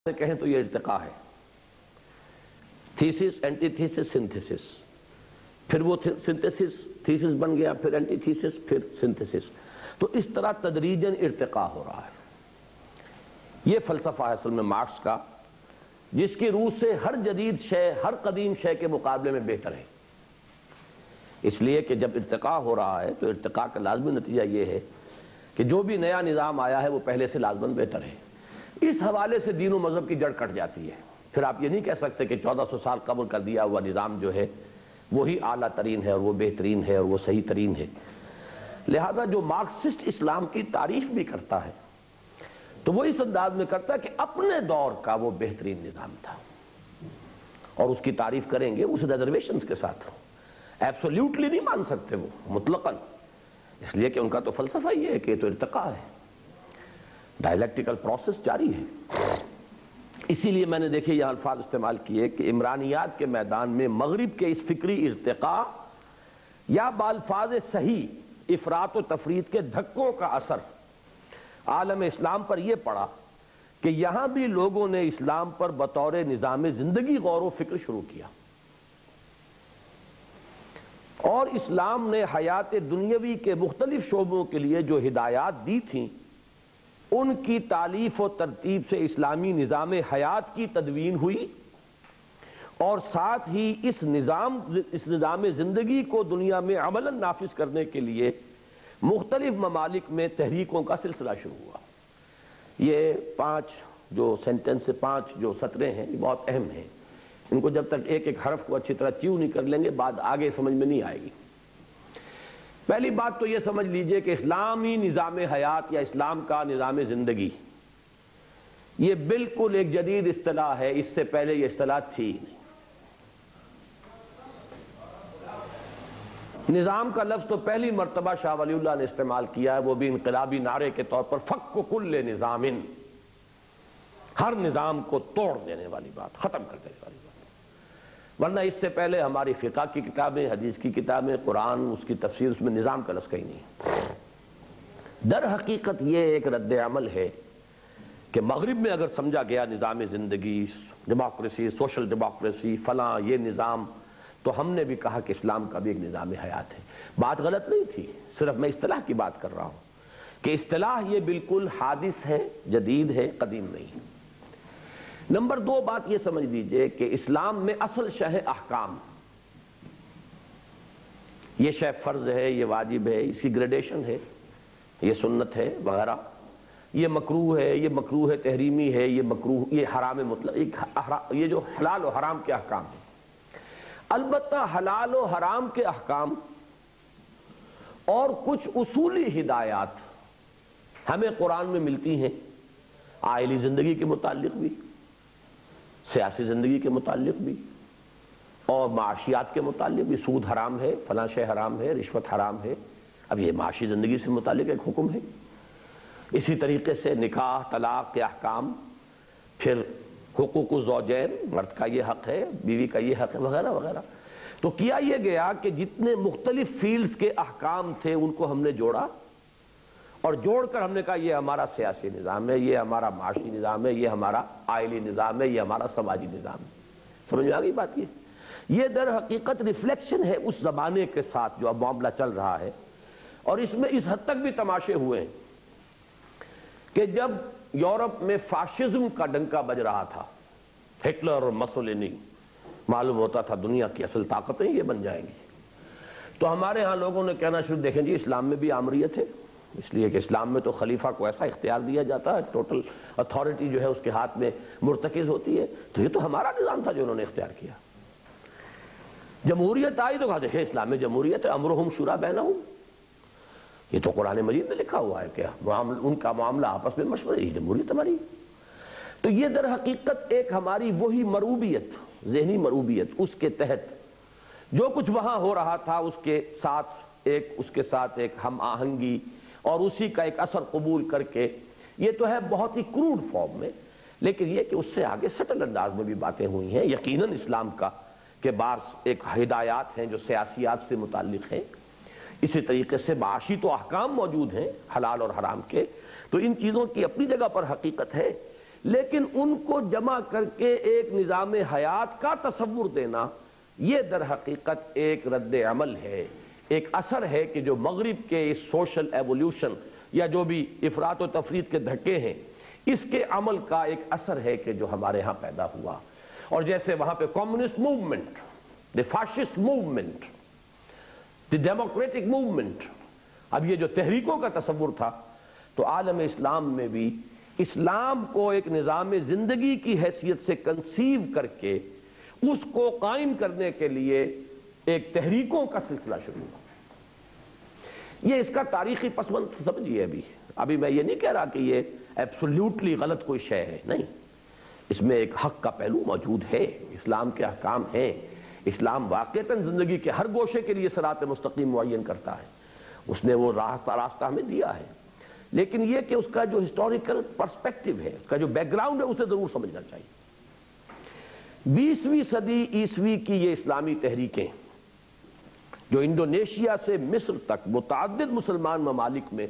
کہیں تو یہ ارتقا ہے، تھیسس، اینٹی تھیسس، سنتھیسس، پھر وہ سنتھیسس تھیسس بن گیا، پھر اینٹی تھیسس، پھر سنتھیسس، تو اس طرح تدریجاً ارتقا ہو رہا ہے۔ یہ فلسفہ ہے اصل میں مارکس کا، جس کی روح سے ہر جدید شے ہر قدیم شے کے مقابلے میں بہتر ہے۔ اس لیے کہ جب ارتقا ہو رہا ہے تو ارتقا کا لازمی نتیجہ یہ ہے کہ جو بھی نیا نظام آیا ہے وہ پہلے سے لازماً بہتر ہے۔ اس حوالے سے دین و مذہب کی جڑ کٹ جاتی ہے۔ پھر آپ یہ نہیں کہہ سکتے کہ 1400 سال قبل کا دیا ہوا نظام جو ہے وہی اعلیٰ ترین ہے اور وہ بہترین ہے اور وہ صحیح ترین ہے۔ لہذا جو مارکسسٹ اسلام کی تعریف بھی کرتا ہے تو وہ اس انداز میں کرتا ہے کہ اپنے دور کا وہ بہترین نظام تھا، اور اس کی تعریف کریں گے اس ریزرویشنز کے ساتھ۔ ایبسولیوٹلی نہیں مان سکتے وہ مطلقاً، اس لیے کہ ان کا تو فلسفہ یہ ہے کہ یہ تو ارتقا ہے، ڈائلیکٹیکل پروسیس جاری ہے۔ اسی لیے میں نے دیکھے یہ الفاظ استعمال کیے کہ عمرانیات کے میدان میں مغرب کے اس فکری ارتقاء یا بالفاظ صحیح افراط و تفریط کے دھکوں کا اثر عالم اسلام پر یہ پڑا کہ یہاں بھی لوگوں نے اسلام پر بطور نظام زندگی غور و فکر شروع کیا، اور اسلام نے حیات دنیاوی کے مختلف شعبوں کے لیے جو ہدایات دی تھیں ان کی تالیف و ترتیب سے اسلامی نظام حیات کی تدوین ہوئی، اور ساتھ ہی اس نظام زندگی کو دنیا میں عملاً نافذ کرنے کے لیے مختلف ممالک میں تحریکوں کا سلسلہ شروع ہوا۔ یہ 5 جو سینٹنس 5 جو سطریں ہیں یہ بہت اہم ہیں، ان کو جب تک ایک ایک حرف کو اچھی طرح چیو نہیں کر لیں گے بات آگے سمجھ میں نہیں آئے گی۔ پہلی بات تو یہ سمجھ لیجئے کہ اسلامی نظام حیات یا اسلام کا نظام زندگی یہ بالکل ایک جدید اصطلاح ہے، اس سے پہلے یہ اصطلاح تھی نہیں۔ نظام کا لفظ تو پہلی مرتبہ شاہ ولی اللہ نے استعمال کیا ہے، وہ بھی انقلابی نعرے کے طور پر، فک کل نظام، ہر نظام کو توڑ دینے والی بات، ختم کر دینے والی بات۔ ورنہ اس سے پہلے ہماری فقہ کی کتابیں، حدیث کی کتابیں، قرآن، اس کی تفسیر، اس میں نظام کا لفظ کہیں نہیں۔ در حقیقت یہ ایک رد عمل ہے کہ مغرب میں اگر سمجھا گیا نظام زندگی، ڈیموکریسی، سوشل ڈیموکریسی، فلاں یہ نظام، تو ہم نے بھی کہا کہ اسلام کا بھی ایک نظام حیات ہے۔ بات غلط نہیں تھی، صرف میں اصطلاح کی بات کر رہا ہوں کہ اصطلاح یہ بالکل حادث ہے، جدید ہے، قدیم نہیں۔ نمبر 2 بات یہ سمجھ لیجئے کہ اسلام میں اصل شہ احکام، یہ شہ فرض ہے، یہ واجب ہے، اس کی گریڈیشن ہے، یہ سنت ہے وغیرہ، یہ مکروہ ہے، یہ مکروہ تحریمی ہے، یہ مکروہ، یہ حرام مطلق، یہ جو حلال و حرام کے احکام ہیں۔ البتہ حلال و حرام کے احکام اور کچھ اصولی ہدایات ہمیں قرآن میں ملتی ہیں، عائلی زندگی کے متعلق بھی، سیاسی زندگی کے متعلق بھی، اور معاشیات کے متعلق بھی۔ سود حرام ہے، فلاں شے حرام ہے، رشوت حرام ہے، اب یہ معاشی زندگی سے متعلق ایک حکم ہے۔ اسی طریقے سے نکاح، طلاق کے احکام، پھر حقوق الزوجین، مرد کا یہ حق ہے، بیوی کا یہ حق ہے، وغیرہ وغیرہ۔ تو کیا یہ گیا کہ جتنے مختلف فیلڈز کے احکام تھے ان کو ہم نے جوڑا، اور جوڑ کر ہم نے کہا یہ ہمارا سیاسی نظام ہے، یہ ہمارا معاشی نظام ہے، یہ ہمارا عائلی نظام ہے، یہ ہمارا سماجی نظام ہے۔ سمجھ میں آ گئی بات؟ یہ در حقیقت ریفلیکشن ہے اس زمانے کے ساتھ جو اب معاملہ چل رہا ہے، اور اس میں اس حد تک بھی تماشے ہوئے ہیں کہ جب یورپ میں فاشزم کا ڈنکا بج رہا تھا، ہٹلر اور مسولینی، معلوم ہوتا تھا دنیا کی اصل طاقتیں یہ بن جائیں گی، تو ہمارے ہاں لوگوں نے کہنا شروع، دیکھیں جی اسلام میں بھی آمریت ہے، اس لیے کہ اسلام میں تو خلیفہ کو ایسا اختیار دیا جاتا ہے، ٹوٹل اتھارٹی جو ہے اس کے ہاتھ میں مرتکز ہوتی ہے، تو یہ تو ہمارا نظام تھا جو انہوں نے اختیار کیا۔ جمہوریت آئی تو کہا دیکھیں اسلام میں جمہوریت ہے، امرہم شورا بینہم، یہ تو قرآن مجید میں لکھا ہوا ہے کہ ان کا معاملہ آپس میں مشورہ، یہ جمہوریت ہماری۔ تو یہ در حقیقت ایک ہماری وہی مروبیت، ذہنی مروبیت، اس کے تحت جو کچھ وہاں ہو رہا تھا اس کے ساتھ ایک ہم آہنگی اور اسی کا ایک اثر قبول کر کے، یہ تو ہے بہت ہی کروڈ فارم میں، لیکن یہ کہ اس سے آگے سٹل انداز میں بھی باتیں ہوئی ہیں۔ یقیناً اسلام کا کہ بعض ایک ہدایات ہیں جو سیاسیات سے متعلق ہیں، اسی طریقے سے معاشی تو احکام موجود ہیں حلال اور حرام کے، تو ان چیزوں کی اپنی جگہ پر حقیقت ہے، لیکن ان کو جمع کر کے ایک نظام حیات کا تصور دینا، یہ در حقیقت ایک رد عمل ہے، ایک اثر ہے کہ جو مغرب کے اس سوشل ایولیوشن یا جو بھی افراط و تفریط کے دھکے ہیں، اس کے عمل کا ایک اثر ہے کہ جو ہمارے ہاں پیدا ہوا۔ اور جیسے وہاں پہ communist movement, the fascist movement, the democratic movement, اب یہ جو تحریکوں کا تصور تھا، تو عالم اسلام میں بھی اسلام کو ایک نظام زندگی کی حیثیت سے کنسیو کر کے اس کو قائم کرنے کے لیے ایک تحریکوں کا سلسلہ شروع ہوا۔ یہ اس کا تاریخی پس منظر سمجھیے۔ ابھی میں یہ نہیں کہہ رہا کہ یہ ایبسولوٹلی غلط کوئی شے ہے، نہیں، اس میں ایک حق کا پہلو موجود ہے، اسلام کے احکام ہیں، اسلام واقعتاً زندگی کے ہر گوشے کے لیے صراط مستقیم معین کرتا ہے، اس نے وہ راستہ ہمیں دیا ہے، لیکن یہ کہ اس کا جو ہسٹوریکل پرسپیکٹو ہے، اس کا جو بیک گراؤنڈ ہے، اسے ضرور سمجھنا چاہیے۔ 20ویں صدی عیسوی کی یہ اسلامی تحریکیں جو انڈونیشیا سے مصر تک متعدد مسلمان ممالک میں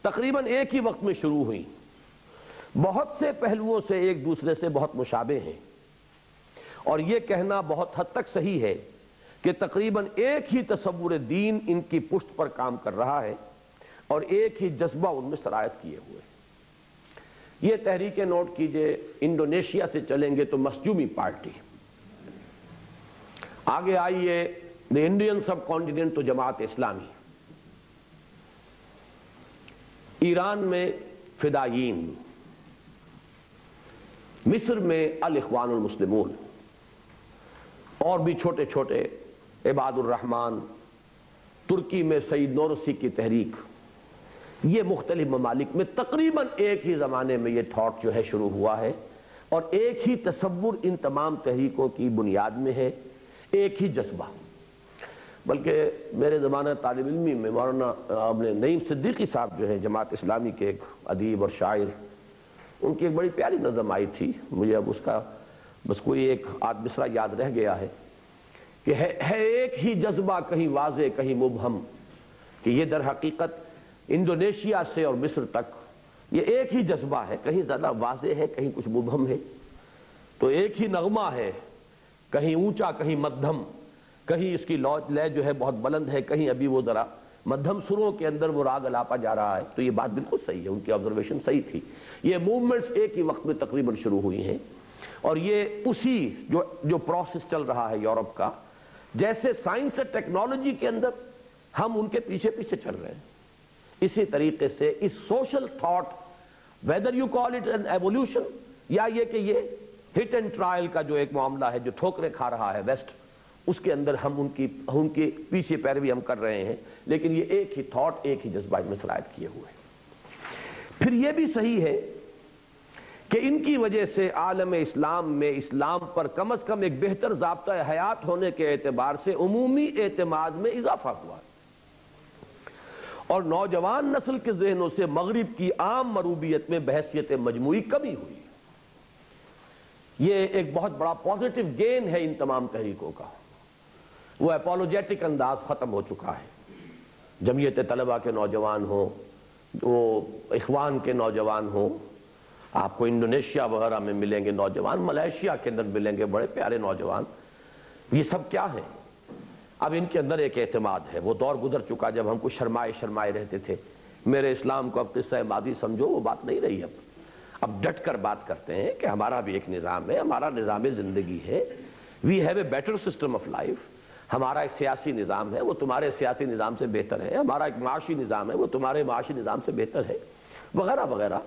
تقریباً ایک ہی وقت میں شروع ہوئیں، بہت سے پہلوؤں سے ایک دوسرے سے بہت مشابہ ہیں، اور یہ کہنا بہت حد تک صحیح ہے کہ تقریباً ایک ہی تصور دین ان کی پشت پر کام کر رہا ہے اور ایک ہی جذبہ ان میں سرایت کیے ہوئے ہیں۔ یہ تحریکیں نوٹ کیجئے، انڈونیشیا سے چلیں گے تو مسجومی پارٹی، آگے آئیے دی انڈین سب کانٹیننٹ تو جماعت اسلامی، ایران میں فدائیین، مصر میں الاخوان المسلمون، اور بھی چھوٹے چھوٹے عباد الرحمن، ترکی میں سعید نورسی کی تحریک، یہ مختلف ممالک میں تقریباً ایک ہی زمانے میں یہ تھاٹ جو ہے شروع ہوا ہے، اور ایک ہی تصور ان تمام تحریکوں کی بنیاد میں ہے، ایک ہی جذبہ۔ بلکہ میرے زمانہ طالب علمی میں مولانا نعیم صدیقی صاحب جو ہیں جماعت اسلامی کے ایک ادیب اور شاعر، ان کی ایک بڑی پیاری نظم آئی تھی، مجھے اب اس کا بس کوئی ایک آدھ مصرع یاد رہ گیا ہے کہ ہے ایک ہی جذبہ کہیں واضح کہیں مبہم، کہ یہ در حقیقت انڈونیشیا سے اور مصر تک یہ ایک ہی جذبہ ہے، کہیں زیادہ واضح ہے کہیں کچھ مبہم ہے، تو ایک ہی نغمہ ہے، کہیں اونچا کہیں مدھم، کہیں اس کی لے جو ہے بہت بلند ہے، کہیں ابھی وہ ذرا مدھم سروں کے اندر وہ راگ الاپا جا رہا ہے۔ تو یہ بات بالکل صحیح ہے، ان کی آبزرویشن صحیح تھی، یہ موومنٹس ایک ہی وقت میں تقریباً شروع ہوئی ہیں، اور یہ اسی جو پروسیس چل رہا ہے یورپ کا، جیسے سائنس اور ٹیکنالوجی کے اندر ہم ان کے پیچھے پیچھے چل رہے ہیں، اسی طریقے سے اس social thought, whether you call it an evolution یا یہ کہ یہ ہٹ اینڈ ٹرائل کا جو ایک معاملہ ہے جو ٹھوکریں کھا رہا ہے ویسٹ، اس کے اندر ہم ان کی پیچھے پیروی ہم کر رہے ہیں، لیکن یہ ایک ہی تھاٹ، ایک ہی جذبہ میں سرایت کیے ہوئے ہیں۔ پھر یہ بھی صحیح ہے کہ ان کی وجہ سے عالم اسلام میں اسلام پر کم از کم ایک بہتر ضابطہ حیات ہونے کے اعتبار سے عمومی اعتماد میں اضافہ ہوا، اور نوجوان نسل کے ذہنوں سے مغرب کی عام مروبیت میں بحثیت مجموعی کمی ہوئی۔ یہ ایک بہت بڑا پازیٹو گین ہے ان تمام تحریکوں کا، وہ اپولوجیٹک انداز ختم ہو چکا ہے۔ جمعیت طلبہ کے نوجوان ہوں، وہ اخوان کے نوجوان ہوں، آپ کو انڈونیشیا وغیرہ میں ملیں گے نوجوان، ملائیشیا کے اندر ملیں گے بڑے پیارے نوجوان، یہ سب کیا ہیں؟ اب ان کے اندر ایک اعتماد ہے، وہ دور گزر چکا جب ہم کو شرمائے رہتے تھے، میرے اسلام کو اب قصہ ماضی سمجھو، وہ بات نہیں رہی۔ اب ڈٹ کر بات کرتے ہیں کہ ہمارا بھی ایک نظام ہے، ہمارا نظام زندگی ہے، we have a better system of life, ہمارا ایک سیاسی نظام ہے، وہ تمہارے سیاسی نظام سے بہتر ہے، ہمارا ایک معاشی نظام ہے، وہ تمہارے معاشی نظام سے بہتر ہے، وغیرہ وغیرہ۔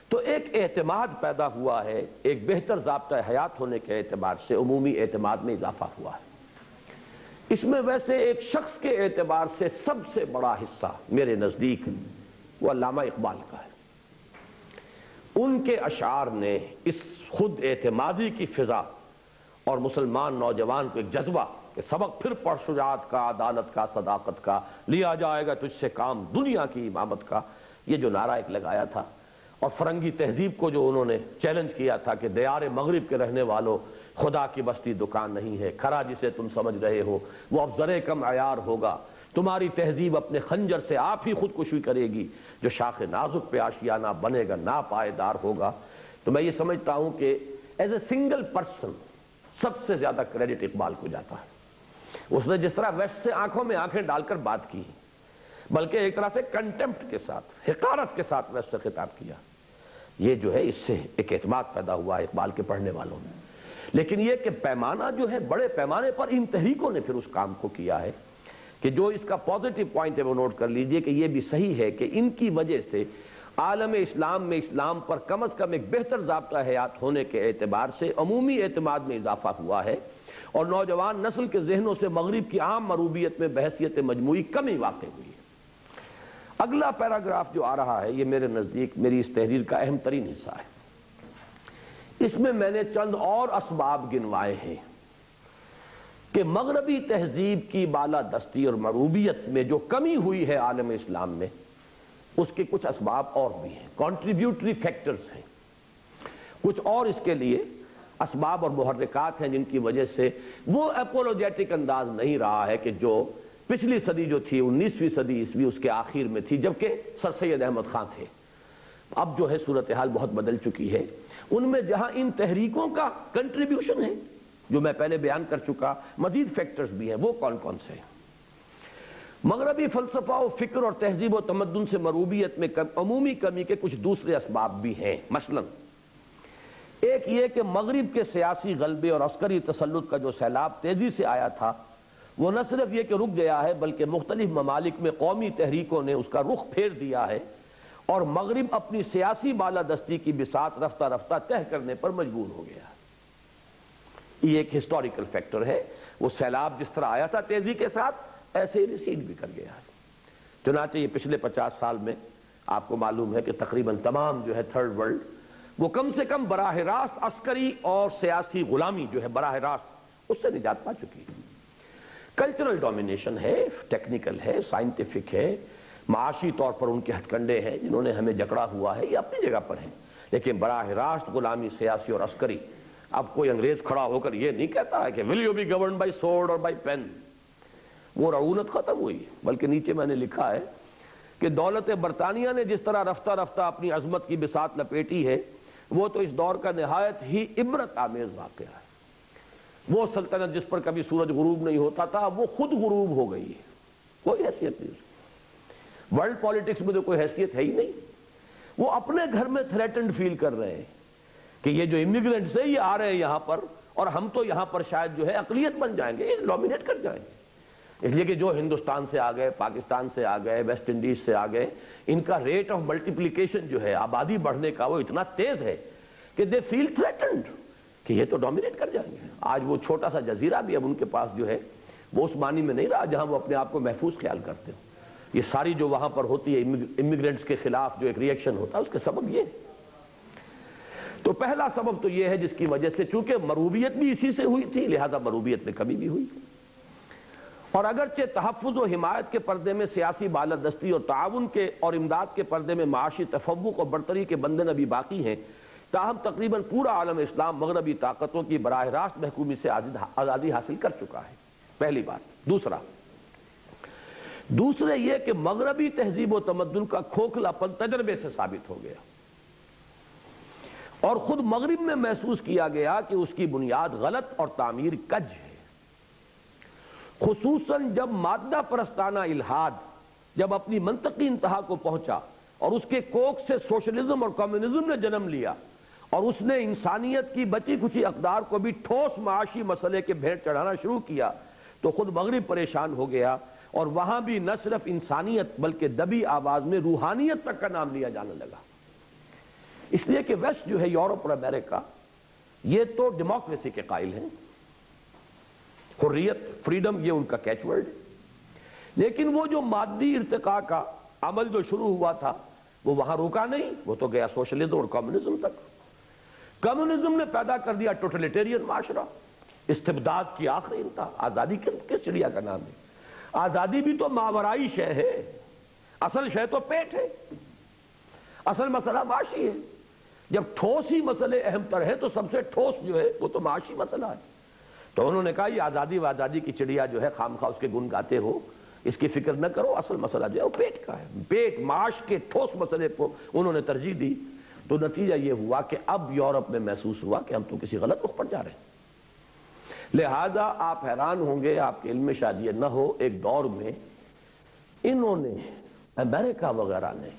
تو ایک اعتماد پیدا ہوا ہے، ایک بہتر ضابطہ حیات ہونے کے اعتبار سے عمومی اعتماد میں اضافہ ہوا ہے۔ اس میں ویسے ایک شخص کے اعتبار سے سب سے بڑا حصہ میرے نزدیک وہ علامہ اقبال کا ہے۔ ان کے اشعار نے اس خود اعتمادی کی فضا اور مسلمان نوجوان کو ایک جذبہ کہ سبق پھر پڑھ شجاعت کا، عدالت کا، صداقت کا، لیا جائے گا تجھ سے کام دنیا کی امامت کا، یہ جو نعرہ ایک لگایا تھا، اور فرنگی تہذیب کو جو انہوں نے چیلنج کیا تھا کہ دیار مغرب کے رہنے والوں، خدا کی بستی دکان نہیں ہے، کھرا جسے تم سمجھ رہے ہو وہ اب زرے کم عیار ہوگا، تمہاری تہذیب اپنے خنجر سے آپ ہی خودکشی کرے گی، جو شاخ نازک پہ آشیانہ بنے گا ناپائیدار ہوگا۔ تو میں یہ سمجھتا ہوں کہ ایز اے سنگل پرسن سب سے زیادہ کریڈٹ اقبال کو جاتا ہے۔ اس نے جس طرح ویسٹ سے آنکھوں میں آنکھیں ڈال کر بات کی، بلکہ ایک طرح سے کنٹمپٹ کے ساتھ، حقارت کے ساتھ ویسٹ سے خطاب کیا، یہ جو ہے اس سے ایک اعتماد پیدا ہوا ہے اقبال کے پڑھنے والوں میں۔ لیکن یہ کہ پیمانہ جو ہے بڑے پیمانے پر ان تحریکوں نے پھر اس کام کو کیا ہے کہ جو اس کا پازیٹیو پوائنٹ ہے وہ نوٹ کر لیجئے کہ یہ بھی صحیح ہے کہ ان کی وجہ سے عالم اسلام میں اسلام پر کم از کم ایک بہتر ضابطہ حیات ہونے کے اعتبار سے عمومی اعتماد میں اضافہ ہوا ہے، اور نوجوان نسل کے ذہنوں سے مغرب کی عام مروبیت میں بحیثیت مجموعی کمی واقع ہوئی ہے۔ اگلا پیراگراف جو آ رہا ہے یہ میرے نزدیک میری اس تحریر کا اہم ترین حصہ ہے۔ اس میں میں نے چند اور اسباب گنوائے ہیں کہ مغربی تہذیب کی بالادستی اور مروبیت میں جو کمی ہوئی ہے عالم اسلام میں، اس کے کچھ اسباب اور بھی ہیں، کنٹریبیوٹری فیکٹرز ہیں۔ کچھ اور اس کے لیے اسباب اور محرکات ہیں جن کی وجہ سے وہ اپولوجیٹک انداز نہیں رہا ہے کہ جو پچھلی صدی جو تھی 19ویں صدی عیسوی اس کے آخر میں تھی، جبکہ سر سید احمد خان تھے۔ اب جو ہے صورتحال بہت بدل چکی ہے۔ ان میں جہاں ان تحریکوں کا کنٹریبیوشن ہے جو میں پہلے بیان کر چکا، مزید فیکٹرز بھی ہیں۔ وہ کون کون سے ہیں؟ مغربی فلسفہ و فکر اور تہذیب و تمدن سے مروبیت میں عمومی کمی کے کچھ دوسرے اسباب بھی ہیں۔ مثلا ایک یہ کہ مغرب کے سیاسی غلبے اور عسکری تسلط کا جو سیلاب تیزی سے آیا تھا وہ نہ صرف یہ کہ رک گیا ہے بلکہ مختلف ممالک میں قومی تحریکوں نے اس کا رخ پھیر دیا ہے، اور مغرب اپنی سیاسی بالادستی کی بساط رفتہ رفتہ طے کرنے پر مجبور ہو گیا ہے۔ یہ ایک ہسٹوریکل فیکٹر ہے۔ وہ سیلاب جس طرح آیا تھا تیزی کے ساتھ، ایسے ہی ریسیڈ بھی کر گیا ہے۔ چنانچہ یہ پچھلے 50 سال میں آپ کو معلوم ہے کہ تقریباً تمام جو ہے تھرڈ ورلڈ وہ کم سے کم براہ راست عسکری اور سیاسی غلامی جو ہے براہ راست اس سے نجات پا چکی ہے۔ کلچرل ڈومینیشن ہے، ٹیکنیکل ہے، سائنٹیفک ہے، معاشی طور پر ان کے ہتھ کنڈے ہیں جنہوں نے ہمیں جکڑا ہوا ہے، یہ اپنی جگہ پر ہیں، لیکن براہ راست غلامی سیاسی اور عسکری۔ اب کوئی انگریز کھڑا ہو کر یہ نہیں کہتا ہے کہ will you be governed by sword اور بائی پین، وہ رعونت ختم ہوئی ہے۔ بلکہ نیچے میں نے لکھا ہے کہ دولت برطانیہ نے جس طرح رفتہ رفتہ اپنی عظمت کی بساط لپیٹی ہے، وہ تو اس دور کا نہایت ہی عبرت آمیز واقعہ ہے۔ وہ سلطنت جس پر کبھی سورج غروب نہیں ہوتا تھا وہ خود غروب ہو گئی ہے، کوئی حیثیت نہیں۔ ورلڈ پالیٹکس میں تو کوئی حیثیت ہے ہی نہیں۔ وہ اپنے گھر میں تھریٹنڈ فیل کر رہے ہیں کہ یہ جو امیگرینٹس ہیں یہ آ رہے ہیں یہاں پر، اور ہم تو یہاں پر شاید جو ہے اقلیت بن جائیں گے، یہ ڈومینیٹ کر جائیں گے۔ اس لیے کہ جو ہندوستان سے آ گئے، پاکستان سے آ گئے، ویسٹ انڈیز سے آ گئے، ان کا ریٹ آف ملٹیپلیکیشن جو ہے آبادی بڑھنے کا وہ اتنا تیز ہے کہ دے فیل تھریٹنڈ کہ یہ تو ڈومینیٹ کر جائیں گے۔ آج وہ چھوٹا سا جزیرہ بھی اب ان کے پاس جو ہے وہ اس معنی میں نہیں رہا جہاں وہ اپنے آپ کو محفوظ خیال کرتے ہو۔ یہ ساری جو وہاں پر ہوتی ہے امیگرینٹس کے خلاف جو ایک ری ایکشن ہوتا ہے اس کے سبب یہ۔ تو پہلا سبب تو یہ ہے جس کی وجہ سے چونکہ مروبیت بھی اسی سے ہوئی تھی لہذا مروبیت میں کمی بھی ہوئی، اور اگرچہ تحفظ و حمایت کے پردے میں سیاسی بالادستی اور تعاون کے اور امداد کے پردے میں معاشی تفوق اور برتری کے بندھن ابھی باقی ہیں، تاہم تقریباً پورا عالم اسلام مغربی طاقتوں کی براہ راست محکومی سے آزادی حاصل کر چکا ہے، پہلی بات۔ دوسرے یہ کہ مغربی تہذیب و تمدن کا کھوکھلا پن تجربے سے ثابت ہو گیا، اور خود مغرب میں محسوس کیا گیا کہ اس کی بنیاد غلط اور تعمیر کج ہے، خصوصاً جب مادہ پرستانہ الحاد جب اپنی منطقی انتہا کو پہنچا اور اس کے کوکھ سے سوشلزم اور کمیونزم نے جنم لیا، اور اس نے انسانیت کی بچی کچھی اقدار کو بھی ٹھوس معاشی مسئلے کے بھیٹ چڑھانا شروع کیا، تو خود مغرب پریشان ہو گیا، اور وہاں بھی نہ صرف انسانیت بلکہ دبی آواز میں روحانیت تک کا نام لیا جانے لگا۔ اس لیے کہ ویسٹ جو ہے یورپ اور امریکہ یہ تو ڈیموکریسی کے قائل ہیں، حریت، فریڈم یہ ان کا کیچ ورڈ ہے، لیکن وہ جو مادی ارتقاء کا عمل جو شروع ہوا تھا وہ وہاں رکا نہیں، وہ تو گیا سوشلزم اور کمیونزم تک۔ کمیونزم نے پیدا کر دیا ٹوٹلیٹیرین معاشرہ، استبداد کی آخری انتہا۔ آزادی کس چڑیا کا نام ہے؟ آزادی بھی تو ماورائی شے ہے، اصل شے تو پیٹ ہے، اصل مسئلہ معاشی ہے۔ جب ٹھوس ہی مسئلے اہم تر ہے تو سب سے ٹھوس جو ہے وہ تو معاشی مسئلہ ہے۔ تو انہوں نے کہا یہ آزادی و آزادی کی چڑیا جو ہے خام خواہ اس کے گن گاتے ہو، اس کی فکر نہ کرو، اصل مسئلہ جو ہے وہ پیٹ کا ہے۔ پیٹ معاش کے ٹھوس مسئلے کو انہوں نے ترجیح دی۔ تو نتیجہ یہ ہوا کہ اب یورپ میں محسوس ہوا کہ ہم تو کسی غلط رخ پر جا رہے ہیں۔ لہذا آپ حیران ہوں گے، آپ کے علم میں شاید یہ نہ ہو، ایک دور میں انہوں نے، امریکہ وغیرہ نے،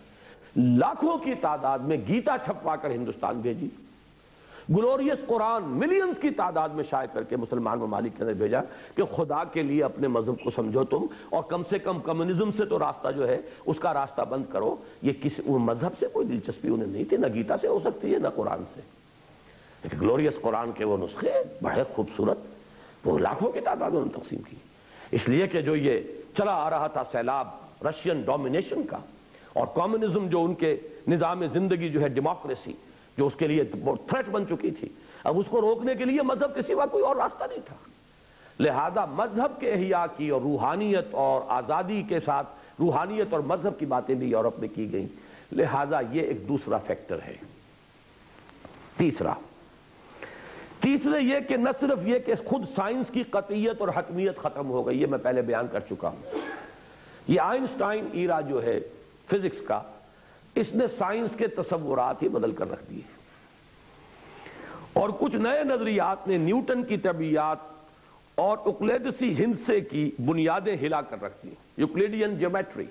لاکھوں کی تعداد میں گیتا چھپوا کر ہندوستان بھیجی، گلوریس قرآن ملینز کی تعداد میں شائع کر کے مسلمان ممالک کے اندر بھیجا کہ خدا کے لیے اپنے مذہب کو سمجھو تم، اور کم سے کم کمیونزم سے تو راستہ جو ہے اس کا راستہ بند کرو۔ یہ کسی مذہب سے کوئی دلچسپی انہیں نہیں تھی، نہ گیتا سے ہو سکتی ہے نہ قرآن سے، لیکن گلوریس قرآن کے وہ نسخے بڑے خوبصورت، وہ لاکھوں کی تعداد میں تقسیم کی، اس لیے کہ جو یہ چلا آ رہا تھا سیلاب رشین ڈومینیشن کا، اور کمیونزم جو ان کے نظام زندگی جو ہے ڈیموکریسی جو اس کے لیے تھریٹ بن چکی تھی، اب اس کو روکنے کے لیے مذہب کے سوا کوئی اور راستہ نہیں تھا۔ لہذا مذہب کے احیاء کی اور روحانیت اور آزادی کے ساتھ روحانیت اور مذہب کی باتیں بھی یورپ میں کی گئیں، لہذا یہ ایک دوسرا فیکٹر ہے۔ تیسرے یہ کہ نہ صرف یہ کہ خود سائنس کی قطعیت اور حتمیت ختم ہو گئی، یہ میں پہلے بیان کر چکا ہوں۔ یہ آئنسٹائن ایرا جو ہے فزکس کا، اس نے سائنس کے تصورات ہی بدل کر رکھ دیے، اور کچھ نئے نظریات نے نیوٹن کی طبیعیات اور یوکلیڈسی ہندسے کی بنیادیں ہلا کر رکھ دی، یوکلیڈین جیومیٹری،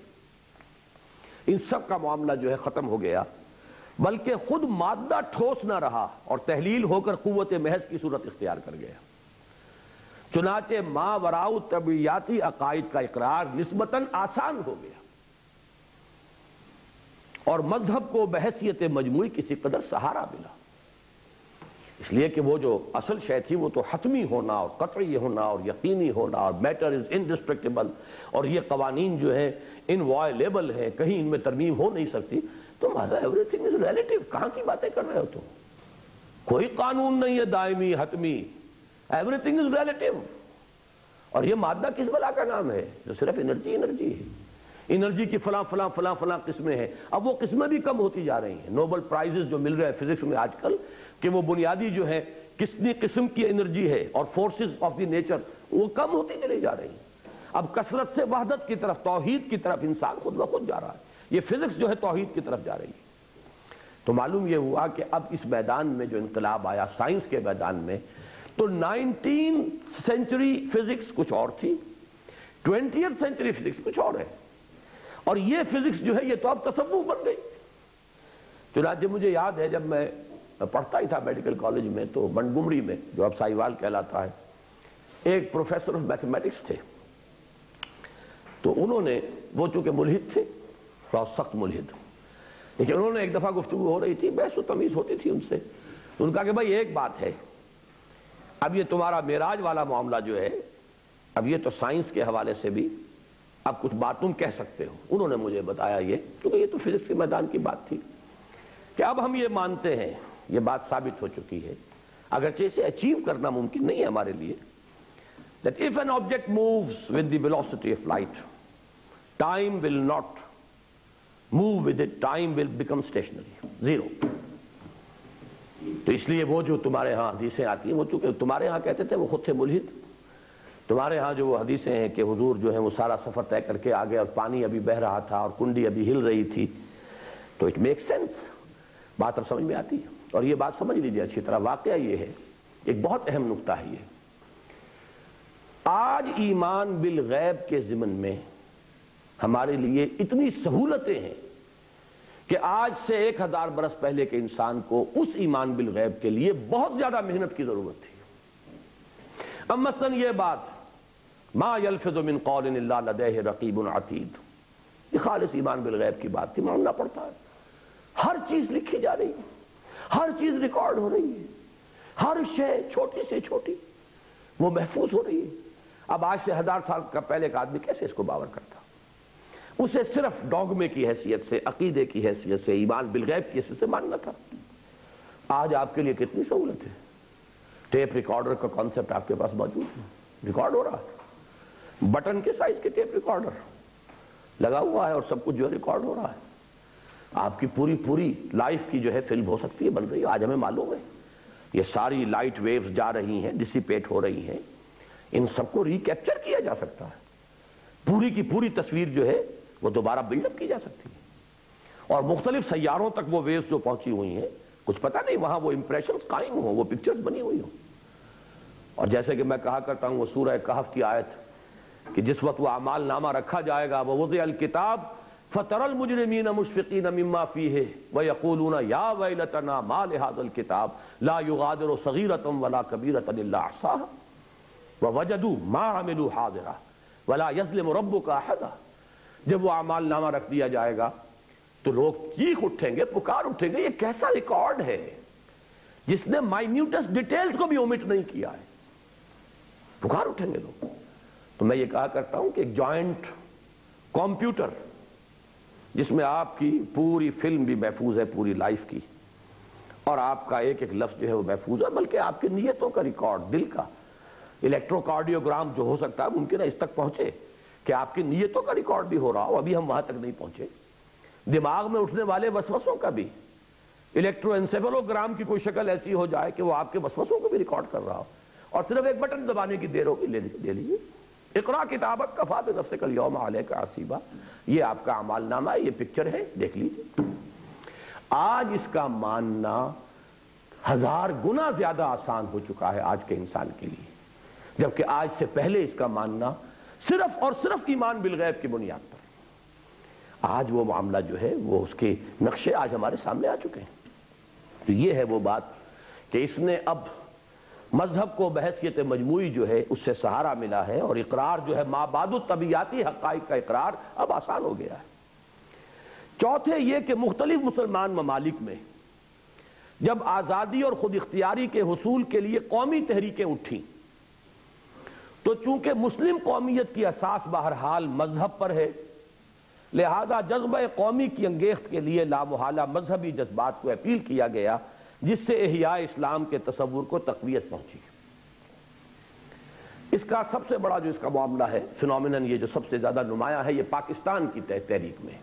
ان سب کا معاملہ جو ہے ختم ہو گیا، بلکہ خود مادہ ٹھوس نہ رہا اور تحلیل ہو کر قوت محض کی صورت اختیار کر گیا۔ چنانچہ ما وراء طبیعیاتی عقائد کا اقرار نسبتاً آسان ہو گیا، اور مذہب کو بحیثیت مجموعی کسی قدر سہارا ملا، اس لیے کہ وہ جو اصل شے تھی وہ تو حتمی ہونا اور قطعی ہونا اور یقینی ہونا، اور میٹر از انڈسٹرکٹیبل، اور یہ قوانین جو ہیں انوائلیبل ہیں، کہیں ان میں ترمیم ہو نہیں سکتی۔ تم ایوری تھنگ از ریلیٹیو، کہاں کی باتیں کر رہے ہو تم؟ کوئی قانون نہیں ہے دائمی حتمی، ایوری تھنگ از ریلیٹیو۔ اور یہ مادہ کس بلا کا نام ہے؟ جو صرف انرجی ہے، انرجی کی فلاں فلاں فلاں فلاں قسمیں ہیں، اب وہ قسمیں بھی کم ہوتی جا رہی ہیں۔ نوبل پرائزز جو مل رہے ہیں فزکس میں آج کل، کہ وہ بنیادی جو ہے کتنی قسم کی انرجی ہے اور فورسز آف دی نیچر وہ کم ہوتی چلی جا رہی ہیں۔ اب کثرت سے وحدت کی طرف، توحید کی طرف انسان خود بخود جا رہا ہے، یہ فزکس جو ہے توحید کی طرف جا رہی ہے۔ تو معلوم یہ ہوا کہ اب اس میدان میں جو انقلاب آیا سائنس کے میدان میں، تو 19th سینچری فزکس کچھ اور تھی، 20th سینچری فزکس کچھ اور ہے، اور یہ فزکس جو ہے یہ تو اب تصوف بن گئی۔ چنانچہ مجھے یاد ہے جب میں پڑھتا ہی تھا میڈیکل کالج میں، تو منگمری میں جو اب سائیوال کہلاتا ہے، ایک پروفیسر آف میتھمیٹکس تھے، تو انہوں نے، وہ چونکہ ملحد تھے، بہت سخت ملحد، لیکن انہوں نے ایک دفعہ گفتگو ہو رہی تھی، بحث و تمیز ہوتی تھی ان سے، تو ان کا کہ بھائی ایک بات ہے، اب یہ تمہارا معراج والا معاملہ جو ہے، اب یہ تو سائنس کے حوالے سے بھی اب کچھ بات تم کہہ سکتے ہو۔ انہوں نے مجھے بتایا یہ، کیونکہ یہ تو فزکس کے میدان کی بات تھی، کہ اب ہم یہ مانتے ہیں، یہ بات ثابت ہو چکی ہے، اگرچہ اسے اچیو کرنا ممکن نہیں ہے ہمارے لیے، that if an object moves with the velocity of light, time will not move with it, time will become stationary, zero۔ تو اس لیے وہ جو تمہارے ہاں حدیثیں آتی ہیں، وہ چونکہ تمہارے ہاں کہتے تھے، وہ خود تھے ملحد، تمہارے ہاں جو وہ حدیثیں ہیں کہ حضور جو ہیں وہ سارا سفر طے کر کے آگے، اور پانی ابھی بہہ رہا تھا اور کنڈی ابھی ہل رہی تھی، تو اٹ میک سینس، بات اب سمجھ میں آتی ہے۔ اور یہ بات سمجھ لیجیے اچھی طرح، واقعہ یہ ہے، ایک بہت اہم نکتہ ہے یہ، آج ایمان بالغیب کے ضمن میں ہمارے لیے اتنی سہولتیں ہیں کہ آج سے 1000 برس پہلے کے انسان کو اس ایمان بالغیب کے لیے بہت زیادہ محنت کی ضرورت تھی۔ اب مثلا یہ بات، ما یلفظ من قول الا لدیہ رقیب عتید، یہ خالص ایمان بالغیب کی بات تھی، ماننا پڑتا ہے، ہر چیز لکھی جا رہی ہے، ہر چیز ریکارڈ ہو رہی ہے، ہر شے چھوٹی سے چھوٹی وہ محفوظ ہو رہی ہے۔ اب آج سے 1000 سال کا پہلے کا آدمی کیسے اس کو باور کرتا؟ اسے صرف ڈوگمے کی حیثیت سے، عقیدے کی حیثیت سے، ایمان بالغیب کی حیثیت سے ماننا تھا۔ آج آپ کے لیے کتنی سہولت ہے، ٹیپ ریکارڈر کا کانسیپٹ آپ کے پاس موجود ہے، ریکارڈ ہو رہا ہے، بٹن کے سائز کے ٹیپ ریکارڈر لگا ہوا ہے اور سب کچھ جو ہے ریکارڈ ہو رہا ہے، آپ کی پوری لائف کی جو ہے فلم ہو سکتی ہے، بن رہی ہے، آج ہمیں معلوم ہے، یہ ساری لائٹ ویوز جا رہی ہیں، ڈسیپیٹ ہو رہی ہیں، ان سب کو ریکیپچر کیا جا سکتا ہے، پوری کی پوری تصویر جو ہے وہ دوبارہ بلڈ اپ کی جا سکتی ہے، اور مختلف سیاروں تک وہ ویوز جو پہنچی ہوئی ہیں، کچھ پتہ نہیں وہاں وہ امپریشنز قائم ہوں، وہ پکچرز بنی ہوئی ہوں۔ اور جیسے کہ میں کہا کرتا ہوں وہ سورہ کہف کی آیت کہ جس وقت وہ اعمال نامہ رکھا جائے گا، وَوُضِعَ الْكِتَابُ فَتَرَى الْمُجْرِمِينَ مُشْفِقِينَ مِمَّا فِيهِ وَيَقُولُونَ يَا وَيْلَتَنَا مَا لِهَذَا الْكِتَابِ لَا يُغَادِرُ صَغِيرَةً وَلَا كَبِيرَةً إِلَّا أَحْصَاهَا وَوَجَدُوا مَا عَمِلُوا حَاضِرًا وَلَا يَظْلِمُ رَبُّكَ أَحَدًا۔ جب وہ اعمال نامہ رکھ دیا جائے گا تو لوگ چیخ اٹھیں گے، پکار اٹھیں گے، یہ کیسا ریکارڈ ہے جس نے مائنیوٹس ڈیٹیلز کو بھی اومٹ نہیں کیا ہے، پکار اٹھیں گے لوگ۔ تو میں یہ کہا کرتا ہوں کہ ایک جوائنٹ کمپیوٹر جس میں آپ کی پوری فلم بھی محفوظ ہے، پوری لائف کی، اور آپ کا ایک ایک لفظ جو ہے وہ محفوظ ہے، بلکہ آپ کی نیتوں کا ریکارڈ، دل کا الیکٹرو کارڈیوگرام جو ہو سکتا ہے ممکن ہے اس تک پہنچے کہ آپ کی نیتوں کا ریکارڈ بھی ہو رہا ہو، ابھی ہم وہاں تک نہیں پہنچے۔ دماغ میں اٹھنے والے وسوسوں کا بھی الیکٹرو انسیفلوگرام کی کوئی شکل ایسی ہو جائے کہ وہ آپ کے وسوسوں کو بھی ریکارڈ کر رہا ہو، اور صرف ایک بٹن دبانے کی دیر ہوگی، لے لیجیے اقرا کتابک کفا بنفسک الیوم علیک حسیبا، یہ آپ کا اعمال نامہ ہے، یہ پکچر ہے، دیکھ لیجیے۔ آج اس کا ماننا 1000 گنا زیادہ آسان ہو چکا ہے آج کے انسان کے لیے، جبکہ آج سے پہلے اس کا ماننا صرف اور صرف ایمان بالغیب کی بنیاد پر۔ آج وہ معاملہ جو ہے وہ اس کے نقشے آج ہمارے سامنے آ چکے ہیں۔ تو یہ ہے وہ بات کہ اس نے اب مذہب کو بحیثیت مجموعی جو ہے اس سے سہارا ملا ہے، اور اقرار جو ہے ما بعد الطبیعاتی حقائق کا اقرار اب آسان ہو گیا ہے۔ چوتھے یہ کہ مختلف مسلمان ممالک میں جب آزادی اور خود اختیاری کے حصول کے لیے قومی تحریکیں اٹھیں تو چونکہ مسلم قومیت کی اساس بہرحال مذہب پر ہے، لہذا جذبہ قومی کی انگیخت کے لیے لامحالہ مذہبی جذبات کو اپیل کیا گیا، جس سے احیاء اسلام کے تصور کو تقویت پہنچی۔ اس کا سب سے بڑا جو اس کا معاملہ ہے، فینومینن، یہ جو سب سے زیادہ نمایاں ہے، یہ پاکستان کی تحریک میں۔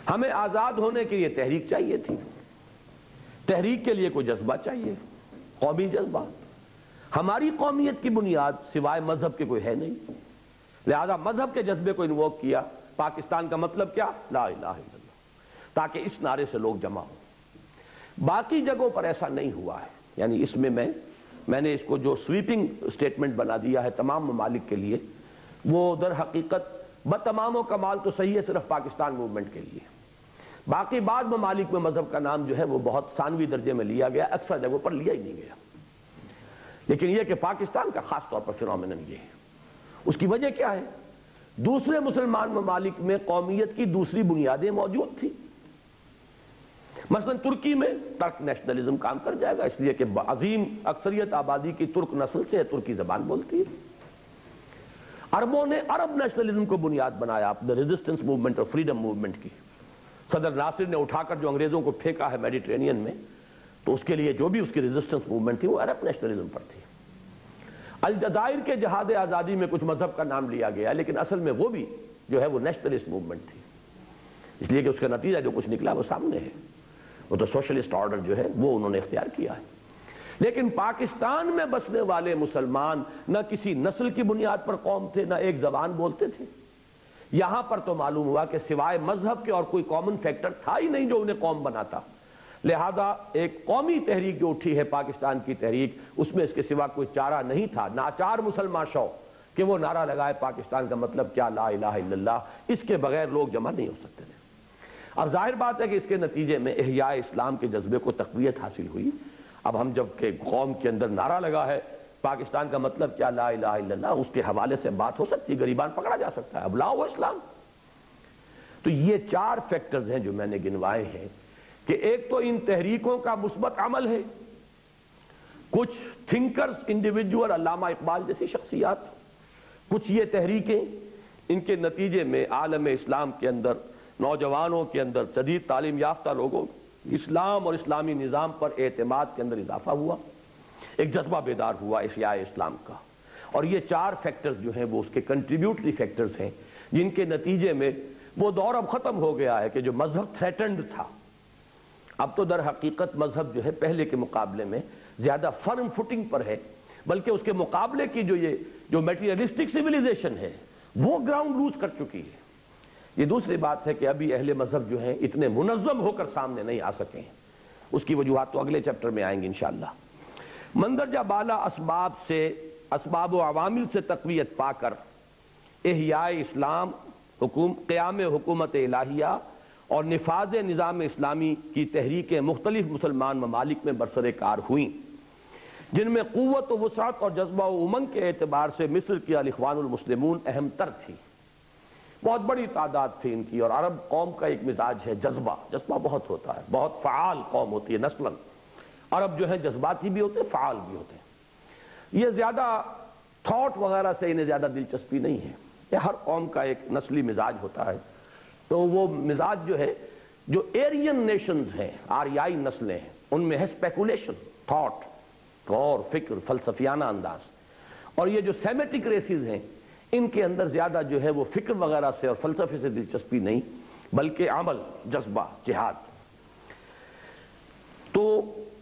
ہمیں آزاد ہونے کے لیے تحریک چاہیے تھی، تحریک کے لیے کوئی جذبہ چاہیے، قومی جذبہ۔ ہماری قومیت کی بنیاد سوائے مذہب کے کوئی ہے نہیں، لہذا مذہب کے جذبے کو انووک کیا۔ پاکستان کا مطلب کیا؟ لا الہ الا اللہ، تاکہ اس نعرے سے لوگ جمع ہوں۔ باقی جگہوں پر ایسا نہیں ہوا ہے، یعنی اس میں میں نے اس کو جو سویپنگ سٹیٹمنٹ بنا دیا ہے تمام ممالک کے لیے، وہ در حقیقت بتمام و کمال تو صحیح ہے صرف پاکستان موومنٹ کے لیے۔ باقی بعض ممالک میں مذہب کا نام جو ہے وہ بہت ثانوی درجے میں لیا گیا، اکثر جگہوں پر لیا ہی نہیں گیا۔ لیکن یہ کہ پاکستان کا خاص طور پر فینومینن یہ ہے۔ اس کی وجہ کیا ہے؟ دوسرے مسلمان ممالک میں قومیت کی دوسری بنیادیں موجود تھیں۔ مثلا ترکی میں ترک نیشنلزم کام کر جائے گا، اس لیے کہ عظیم اکثریت آبادی کی ترک نسل سے ہے، ترکی زبان بولتی ہے۔ عربوں نے عرب نیشنلزم کو بنیاد بنایا، اپنے ریزسٹنس موومنٹ اور فریڈم موومنٹ کی۔ صدر ناصر نے اٹھا کر جو انگریزوں کو پھینکا ہے میڈیٹرینین میں، تو اس کے لیے جو بھی اس کی ریزسٹنس موومنٹ تھی وہ عرب نیشنلزم پر تھی۔ الجزائر کے جہاد آزادی میں کچھ مذہب کا نام لیا گیا، لیکن اصل میں وہ بھی جو ہے وہ نیشنلسٹ موومنٹ تھی، اس لیے کہ اس کا نتیجہ جو کچھ نکلا وہ سامنے ہے، وہ تو سوشلسٹ آرڈر جو ہے وہ انہوں نے اختیار کیا ہے۔ لیکن پاکستان میں بسنے والے مسلمان نہ کسی نسل کی بنیاد پر قوم تھے، نہ ایک زبان بولتے تھے۔ یہاں پر تو معلوم ہوا کہ سوائے مذہب کے اور کوئی کامن فیکٹر تھا ہی نہیں جو انہیں قوم بناتا، لہذا ایک قومی تحریک جو اٹھی ہے پاکستان کی تحریک، اس میں اس کے سوا کوئی چارہ نہیں تھا، ناچار مسلمان شو کہ وہ نعرہ لگائے پاکستان کا مطلب کیا، لا الہ الا اللہ، اس کے بغیر لوگ جمع نہیں ہو سکتے تھے۔ اب ظاہر بات ہے کہ اس کے نتیجے میں احیاء اسلام کے جذبے کو تقویت حاصل ہوئی۔ اب ہم جب کہ قوم کے اندر نعرہ لگا ہے پاکستان کا مطلب کیا، لا الہ الا اللہ، اس کے حوالے سے بات ہو سکتی ہے، غریبان پکڑا جا سکتا ہے، اب لاؤ وہ اسلام۔ تو یہ 4 فیکٹرز ہیں جو میں نے گنوائے ہیں کہ ایک تو ان تحریکوں کا مثبت عمل ہے، کچھ تھنکرز انڈیویجول، علامہ اقبال جیسی شخصیات، کچھ یہ تحریکیں، ان کے نتیجے میں عالم اسلام کے اندر، نوجوانوں کے اندر، جدید تعلیم یافتہ لوگوں اسلام اور اسلامی نظام پر اعتماد کے اندر اضافہ ہوا، ایک جذبہ بیدار ہوا احیاء اسلام کا۔ اور یہ 4 فیکٹرز جو ہیں وہ اس کے کنٹریبیوٹری فیکٹرز ہیں، جن کے نتیجے میں وہ دور اب ختم ہو گیا ہے کہ جو مذہب تھریٹنڈ تھا، اب تو در حقیقت مذہب جو ہے پہلے کے مقابلے میں زیادہ فرم فوٹنگ پر ہے، بلکہ اس کے مقابلے کی جو میٹیریلسٹک سویلائزیشن ہے وہ گراؤنڈ لوز کر چکی ہے۔ یہ دوسری بات ہے کہ ابھی اہل مذہب جو ہیں اتنے منظم ہو کر سامنے نہیں آ سکے ہیں، اس کی وجوہات تو اگلے چیپٹر میں آئیں گے انشاءاللہ۔ مندرجہ بالا اسباب و عوامل سے تقویت پا کر احیاء اسلام، قیام حکومت الہیہ اور نفاذ نظام اسلامی کی تحریکیں مختلف مسلمان ممالک میں برسر کار ہوئیں، جن میں قوت و وسعت اور جذبہ و امنگ کے اعتبار سے مصر کی الاخوان المسلمون اہم تر تھی۔ بہت بڑی تعداد تھی ان کی، اور عرب قوم کا ایک مزاج ہے جذبہ بہت ہوتا ہے، بہت فعال قوم ہوتی ہے نسلاً۔ عرب جو ہیں جذباتی بھی ہوتے ہیں، فعال بھی ہوتے ہیں۔ یہ زیادہ تھاٹ وغیرہ سے انہیں زیادہ دلچسپی نہیں ہے، یہ ہر قوم کا ایک نسلی مزاج ہوتا ہے۔ تو وہ مزاج جو ہے، جو ایرین نیشنز ہیں، آریائی نسلیں ہیں، ان میں ہے اسپیکولیشن، تھاٹ، غور فکر، فلسفیانہ انداز۔ اور یہ جو سیمیٹک ریسز ہیں، ان کے اندر زیادہ جو ہے وہ فکر وغیرہ سے اور فلسفے سے دلچسپی نہیں، بلکہ عمل، جذبہ، جہاد۔ تو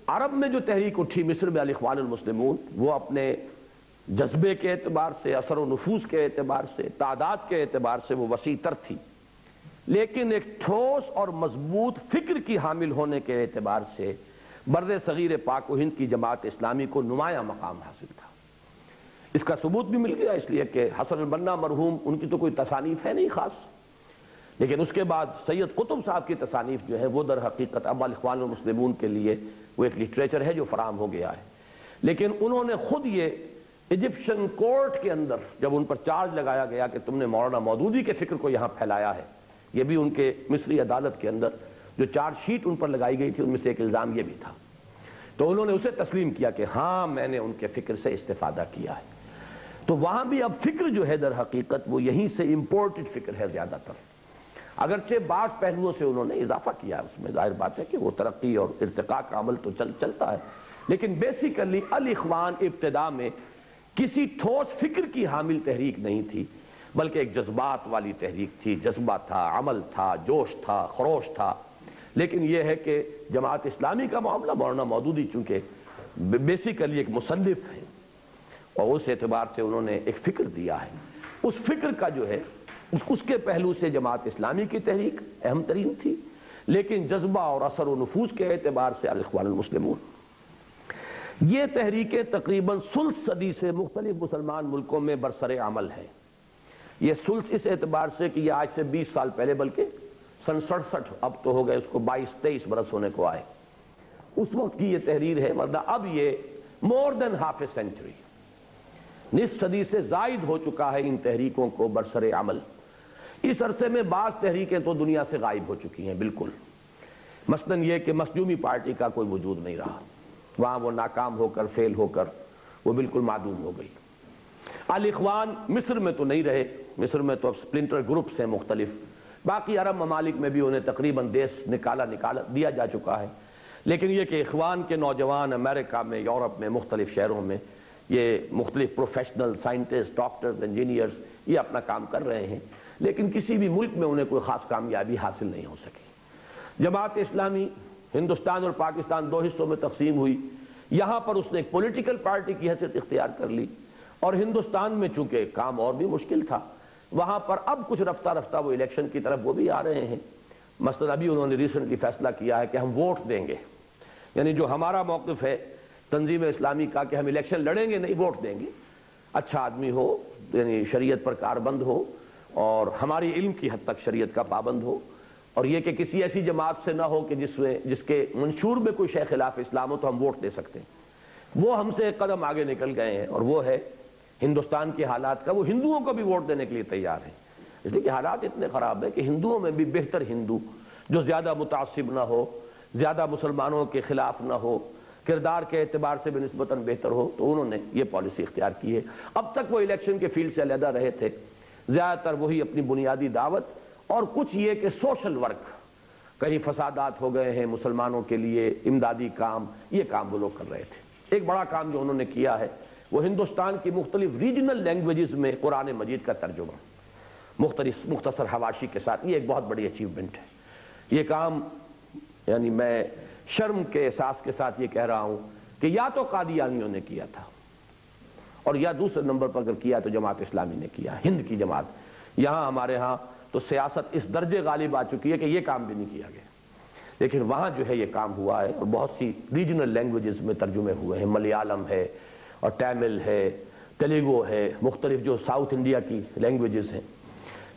عرب میں جو تحریک اٹھی مصر میں الاخوان المسلمون، وہ اپنے جذبے کے اعتبار سے، اثر و نفوذ کے اعتبار سے، تعداد کے اعتبار سے وہ وسیع تر تھی، لیکن ایک ٹھوس اور مضبوط فکر کی حامل ہونے کے اعتبار سے بر صغیر پاک و ہند کی جماعت اسلامی کو نمایاں مقام حاصل تھا۔ اس کا ثبوت بھی مل گیا، اس لیے کہ حسن البنا مرحوم، ان کی تو کوئی تصانیف ہے نہیں خاص، لیکن اس کے بعد سید قطب صاحب کی تصانیف جو ہے وہ در حقیقت اب الاخوان المسلمون کے لیے وہ ایک لٹریچر ہے جو فراہم ہو گیا ہے۔ لیکن انہوں نے خود یہ ایجپشن کورٹ کے اندر جب ان پر چارج لگایا گیا کہ تم نے مولانا مودودی کے فکر کو یہاں پھیلایا ہے، یہ بھی ان کے مصری عدالت کے اندر جو چارج شیٹ ان پر لگائی گئی تھی ان میں سے ایک الزام یہ بھی تھا، تو انہوں نے اسے تسلیم کیا کہ ہاں میں نے ان کے فکر سے استفادہ کیا ہے۔ تو وہاں بھی اب فکر جو ہے در حقیقت وہ یہیں سے امپورٹڈ فکر ہے زیادہ تر، اگرچہ بعض پہلوؤں سے انہوں نے اضافہ کیا ہے، اس میں ظاہر بات ہے کہ وہ ترقی اور ارتقاء کا عمل تو چلتا ہے، لیکن بیسیکلی الاخوان ابتدا میں کسی ٹھوس فکر کی حامل تحریک نہیں تھی، بلکہ ایک جذبات والی تحریک تھی، جذبہ تھا، عمل تھا، جوش تھا، خروش تھا۔ لیکن یہ ہے کہ جماعت اسلامی کا معاملہ، مولانا مودودی چونکہ بیسیکلی ایک مصنف ہے اور اس اعتبار سے انہوں نے ایک فکر دیا ہے، اس فکر کا جو ہے اس کے پہلو سے جماعت اسلامی کی تحریک اہم ترین تھی، لیکن جذبہ اور اثر و نفوذ کے اعتبار سے الاخوان المسلمون۔ یہ تحریکیں تقریباً ثلث صدی سے مختلف مسلمان ملکوں میں برسر عمل ہے۔ یہ ثلث اس اعتبار سے کہ یہ آج سے 20 سال پہلے، بلکہ سن 67، اب تو ہو گئے اس کو 22-23 برس ہونے کو آئے، اس وقت کی یہ تحریر ہے، ورنہ اب یہ مور دین ہاف اے سینچری، نصف صدی سے زائد ہو چکا ہے ان تحریکوں کو برسر عمل۔ اس عرصے میں بعض تحریکیں تو دنیا سے غائب ہو چکی ہیں بالکل، مثلاً یہ کہ مخدومی پارٹی کا کوئی وجود نہیں رہا، وہاں وہ ناکام ہو کر، فیل ہو کر وہ بالکل معدوم ہو گئی۔ الاخوان مصر میں تو نہیں رہے، مصر میں تو اب سپلنٹر گروپس ہیں مختلف، باقی عرب ممالک میں بھی انہیں تقریباً دیش نکالا دیا جا چکا ہے، لیکن یہ کہ اخوان کے نوجوان امریکہ میں، یورپ میں، مختلف شہروں میں یہ مختلف پروفیشنل سائنٹسٹ، ڈاکٹرز، انجینئرز یہ اپنا کام کر رہے ہیں، لیکن کسی بھی ملک میں انہیں کوئی خاص کامیابی حاصل نہیں ہو سکی۔ جماعت اسلامی ہندوستان اور پاکستان 2 حصوں میں تقسیم ہوئی، یہاں پر اس نے ایک پولیٹیکل پارٹی کی حیثیت اختیار کر لی، اور ہندوستان میں چونکہ کام اور بھی مشکل تھا، وہاں پر اب کچھ رفتہ رفتہ وہ الیکشن کی طرف وہ بھی آ رہے ہیں۔ مثلا ابھی انہوں نے ریسنٹلی فیصلہ کیا ہے کہ ہم ووٹ دیں گے، یعنی جو ہمارا موقف ہے تنظیم اسلامی کا کہ ہم الیکشن لڑیں گے نہیں، ووٹ دیں گے، اچھا آدمی ہو، یعنی شریعت پر کاربند ہو اور ہماری علم کی حد تک شریعت کا پابند ہو، اور یہ کہ کسی ایسی جماعت سے نہ ہو کہ جس کے منشور میں کوئی شے خلاف اسلام ہو تو ہم ووٹ دے سکتے ہیں۔ وہ ہم سے ایک قدم آگے نکل گئے ہیں، اور وہ ہے ہندوستان کے حالات کا، وہ ہندوؤں کو بھی ووٹ دینے کے لیے تیار ہیں، اس لیے کہ حالات اتنے خراب ہیں کہ ہندوؤں میں بھی بہتر ہندو جو زیادہ متعصب نہ ہو، زیادہ مسلمانوں کے خلاف نہ ہو، کردار کے اعتبار سے بھی نسبتاً بہتر ہو، تو انہوں نے یہ پالیسی اختیار کی ہے۔ اب تک وہ الیکشن کے فیلڈ سے علیحدہ رہے تھے، زیادہ تر وہی اپنی بنیادی دعوت اور کچھ یہ کہ سوشل ورک، کہیں فسادات ہو گئے ہیں مسلمانوں کے لیے امدادی کام، یہ کام وہ لوگ کر رہے تھے۔ ایک بڑا کام جو انہوں نے کیا ہے وہ ہندوستان کی مختلف ریجنل لینگویجز میں قرآن مجید کا ترجمہ مختصر حواشی کے ساتھ، یہ ایک بہت بڑی اچیومنٹ ہے۔ یہ کام یعنی میں شرم کے احساس کے ساتھ یہ کہہ رہا ہوں کہ یا تو قادیانیوں نے کیا تھا، اور یا دوسرے نمبر پر اگر کیا تو جماعت اسلامی نے کیا، ہند کی جماعت۔ یہاں ہمارے ہاں تو سیاست اس درجے غالب آ چکی ہے کہ یہ کام بھی نہیں کیا گیا، لیکن وہاں جو ہے یہ کام ہوا ہے، اور بہت سی ریجنل لینگویجز میں ترجمے ہوئے ہیں، ملیالم ہے اور ٹیمل ہے، تیلگو ہے، مختلف جو ساؤتھ انڈیا کی لینگویجز ہیں۔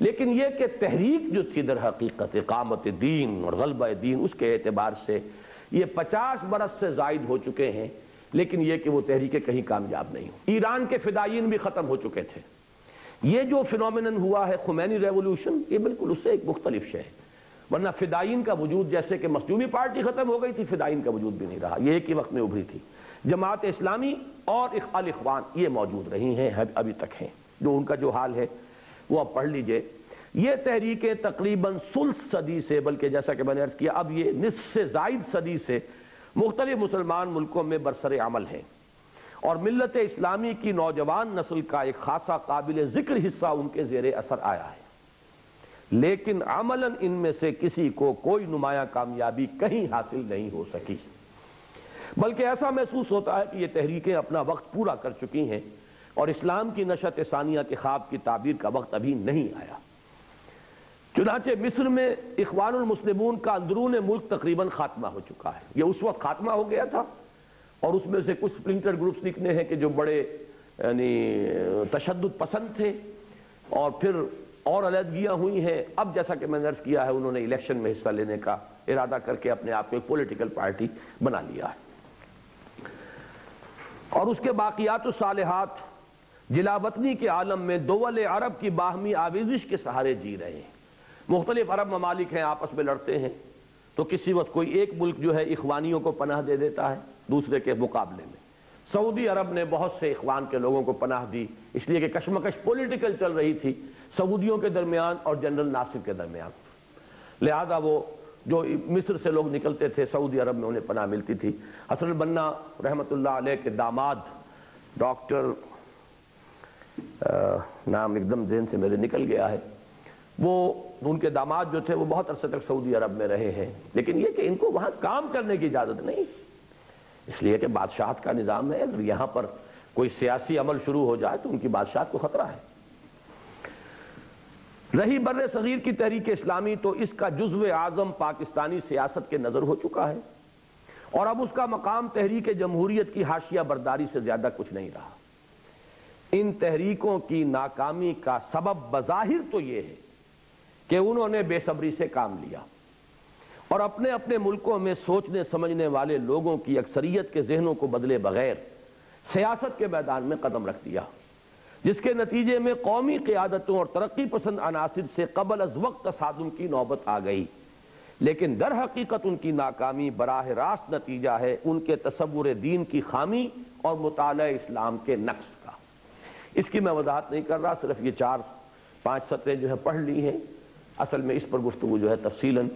لیکن یہ کہ تحریک جو تھی در حقیقت اقامت دین اور غلبہ دین، اس کے اعتبار سے یہ 50 برس سے زائد ہو چکے ہیں، لیکن یہ کہ وہ تحریکیں کہیں کامیاب نہیں ہوں۔ ایران کے فدائین بھی ختم ہو چکے تھے۔ یہ جو فنومینن ہوا ہے خمینی ریولوشن، یہ بالکل اس سے ایک مختلف شے ہے، ورنہ فدائین کا وجود جیسے کہ مخدومی پارٹی ختم ہو گئی تھی، فدائین کا وجود بھی نہیں رہا، یہ ایک ہی وقت میں ابھری تھی۔ جماعت اسلامی اور الاخوان یہ موجود رہی ہیں، ابھی تک ہیں، جو ان کا جو حال ہے وہ اب پڑھ لیجئے۔ یہ تحریکیں تقریباً ثلث صدی سے، بلکہ جیسا کہ میں نے عرض کیا اب یہ نصف سے زائد صدی سے مختلف مسلمان ملکوں میں برسر عمل ہیں، اور ملت اسلامی کی نوجوان نسل کا ایک خاصا قابل ذکر حصہ ان کے زیر اثر آیا ہے، لیکن عملاً ان میں سے کسی کو کوئی نمایاں کامیابی کہیں حاصل نہیں ہو سکی، بلکہ ایسا محسوس ہوتا ہے کہ یہ تحریکیں اپنا وقت پورا کر چکی ہیں اور اسلام کی نشأت ثانیہ کے خواب کی تعبیر کا وقت ابھی نہیں آیا۔ چنانچہ مصر میں اخوان المسلمون کا اندرون ملک تقریباً خاتمہ ہو چکا ہے، یہ اس وقت خاتمہ ہو گیا تھا، اور اس میں سے کچھ سپلنٹر گروپس نکلے ہیں کہ جو بڑے یعنی تشدد پسند تھے، اور پھر اور علیحدگیاں ہوئی ہیں۔ اب جیسا کہ میں نے عرض کیا ہے انہوں نے الیکشن میں حصہ لینے کا ارادہ کر کے اپنے آپ کو ایک پولیٹیکل پارٹی بنا لیا ہے، اور اس کے باقیات الصالحات جلا وطنی کے عالم میں دول عرب کی باہمی آویزش کے سہارے جی رہے ہیں۔ مختلف عرب ممالک ہیں، آپس میں لڑتے ہیں، تو کسی وقت کوئی ایک ملک جو ہے اخوانیوں کو پناہ دے دیتا ہے دوسرے کے مقابلے میں۔ سعودی عرب نے بہت سے اخوان کے لوگوں کو پناہ دی، اس لیے کہ کشمکش پولیٹیکل چل رہی تھی سعودیوں کے درمیان اور جنرل ناصر کے درمیان، لہذا وہ جو مصر سے لوگ نکلتے تھے سعودی عرب میں انہیں پناہ ملتی تھی۔ حسن البنا رحمۃ اللہ علیہ کے داماد ڈاکٹر نام ایک دم ذہن سے میرے نکل گیا ہے، وہ ان کے داماد جو تھے وہ بہت عرصے تک سعودی عرب میں رہے ہیں، لیکن یہ کہ ان کو وہاں کام کرنے کی اجازت نہیں، اس لیے کہ بادشاہت کا نظام ہے، اگر یہاں پر کوئی سیاسی عمل شروع ہو جائے تو ان کی بادشاہت کو خطرہ ہے۔ رہی بر صغیر کی تحریک اسلامی تو اس کا جزو اعظم پاکستانی سیاست کے نظر ہو چکا ہے، اور اب اس کا مقام تحریک جمہوریت کی حاشیہ برداری سے زیادہ کچھ نہیں رہا۔ ان تحریکوں کی ناکامی کا سبب بظاہر تو یہ ہے کہ انہوں نے بے صبری سے کام لیا اور اپنے اپنے ملکوں میں سوچنے سمجھنے والے لوگوں کی اکثریت کے ذہنوں کو بدلے بغیر سیاست کے میدان میں قدم رکھ دیا، جس کے نتیجے میں قومی قیادتوں اور ترقی پسند عناصر سے قبل از وقت تصادم کی نوبت آ گئی، لیکن در حقیقت ان کی ناکامی براہ راست نتیجہ ہے ان کے تصور دین کی خامی اور مطالعہ اسلام کے نقص کا۔ اس کی میں وضاحت نہیں کر رہا، صرف یہ 4-5 سطریں جو ہے پڑھ لی ہیں، اصل میں اس پر گفتگو جو ہے تفصیلاً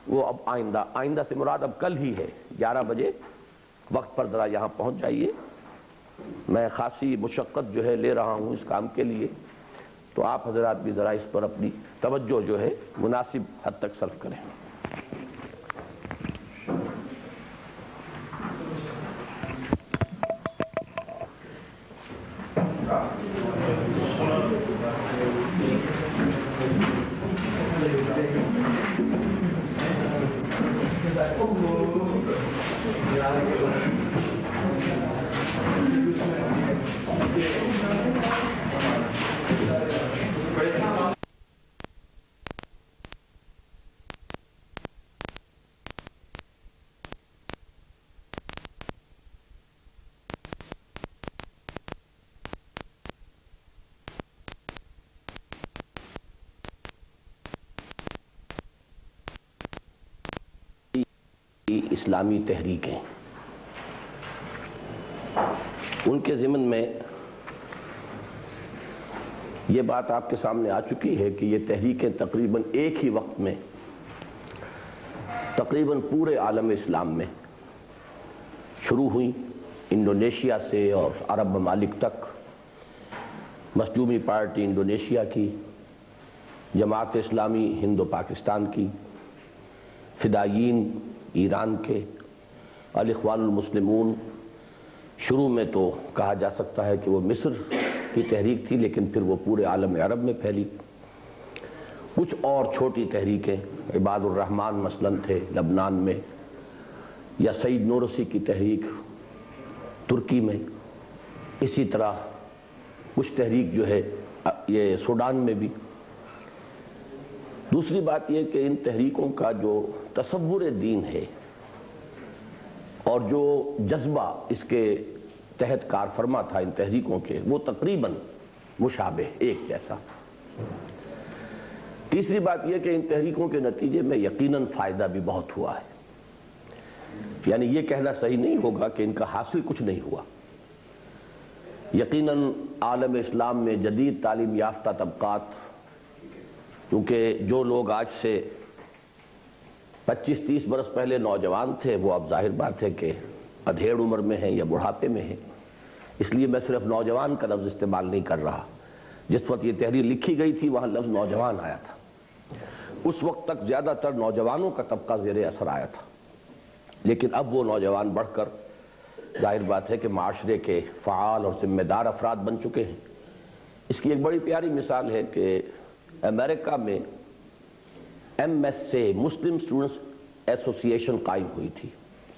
وہ اب آئندہ سے مراد اب کل ہی ہے، 11 بجے وقت پر ذرا یہاں پہنچ جائیے۔ میں خاصی مشقت جو ہے لے رہا ہوں اس کام کے لیے، تو آپ حضرات بھی ذرا اس پر اپنی توجہ جو ہے مناسب حد تک صرف کریں۔ اسلامی تحریکیں ان کے ضمن میں یہ بات آپ کے سامنے آ چکی ہے کہ یہ تحریکیں تقریباً ایک ہی وقت میں تقریباً پورے عالم اسلام میں شروع ہوئیں، انڈونیشیا سے اور عرب ممالک تک۔ مخدومی پارٹی انڈونیشیا کی، جماعت اسلامی ہند و پاکستان کی، فدائیین ایران کے، الاخوان المسلمون شروع میں تو کہا جا سکتا ہے کہ وہ مصر کی تحریک تھی، لیکن پھر وہ پورے عالم عرب میں پھیلی، کچھ اور چھوٹی تحریکیں، عباد الرحمن مثلاً تھے لبنان میں، یا سعید نورسی کی تحریک ترکی میں، اسی طرح کچھ تحریک جو ہے یہ سوڈان میں بھی۔ دوسری بات یہ کہ ان تحریکوں کا جو تصور دین ہے اور جو جذبہ اس کے تحت کار فرما تھا ان تحریکوں کے، وہ تقریباً مشابہ، ایک جیسا۔ تیسری بات یہ کہ ان تحریکوں کے نتیجے میں یقیناً فائدہ بھی بہت ہوا ہے، یعنی یہ کہنا صحیح نہیں ہوگا کہ ان کا حاصل کچھ نہیں ہوا۔ یقیناً عالم اسلام میں جدید تعلیم یافتہ طبقات، کیونکہ جو لوگ آج سے 25-30 برس پہلے نوجوان تھے وہ اب ظاہر بات ہے کہ ادھیڑ عمر میں ہیں یا بڑھاپے میں ہیں، اس لیے میں صرف نوجوان کا لفظ استعمال نہیں کر رہا۔ جس وقت یہ تحریر لکھی گئی تھی وہاں لفظ نوجوان آیا تھا، اس وقت تک زیادہ تر نوجوانوں کا طبقہ زیر اثر آیا تھا، لیکن اب وہ نوجوان بڑھ کر ظاہر بات ہے کہ معاشرے کے فعال اور ذمہ دار افراد بن چکے ہیں۔ اس کی ایک بڑی پیاری مثال ہے کہ امریکہ میں MSA مسلم اسٹوڈنٹس ایسوسی ایشن قائم ہوئی تھی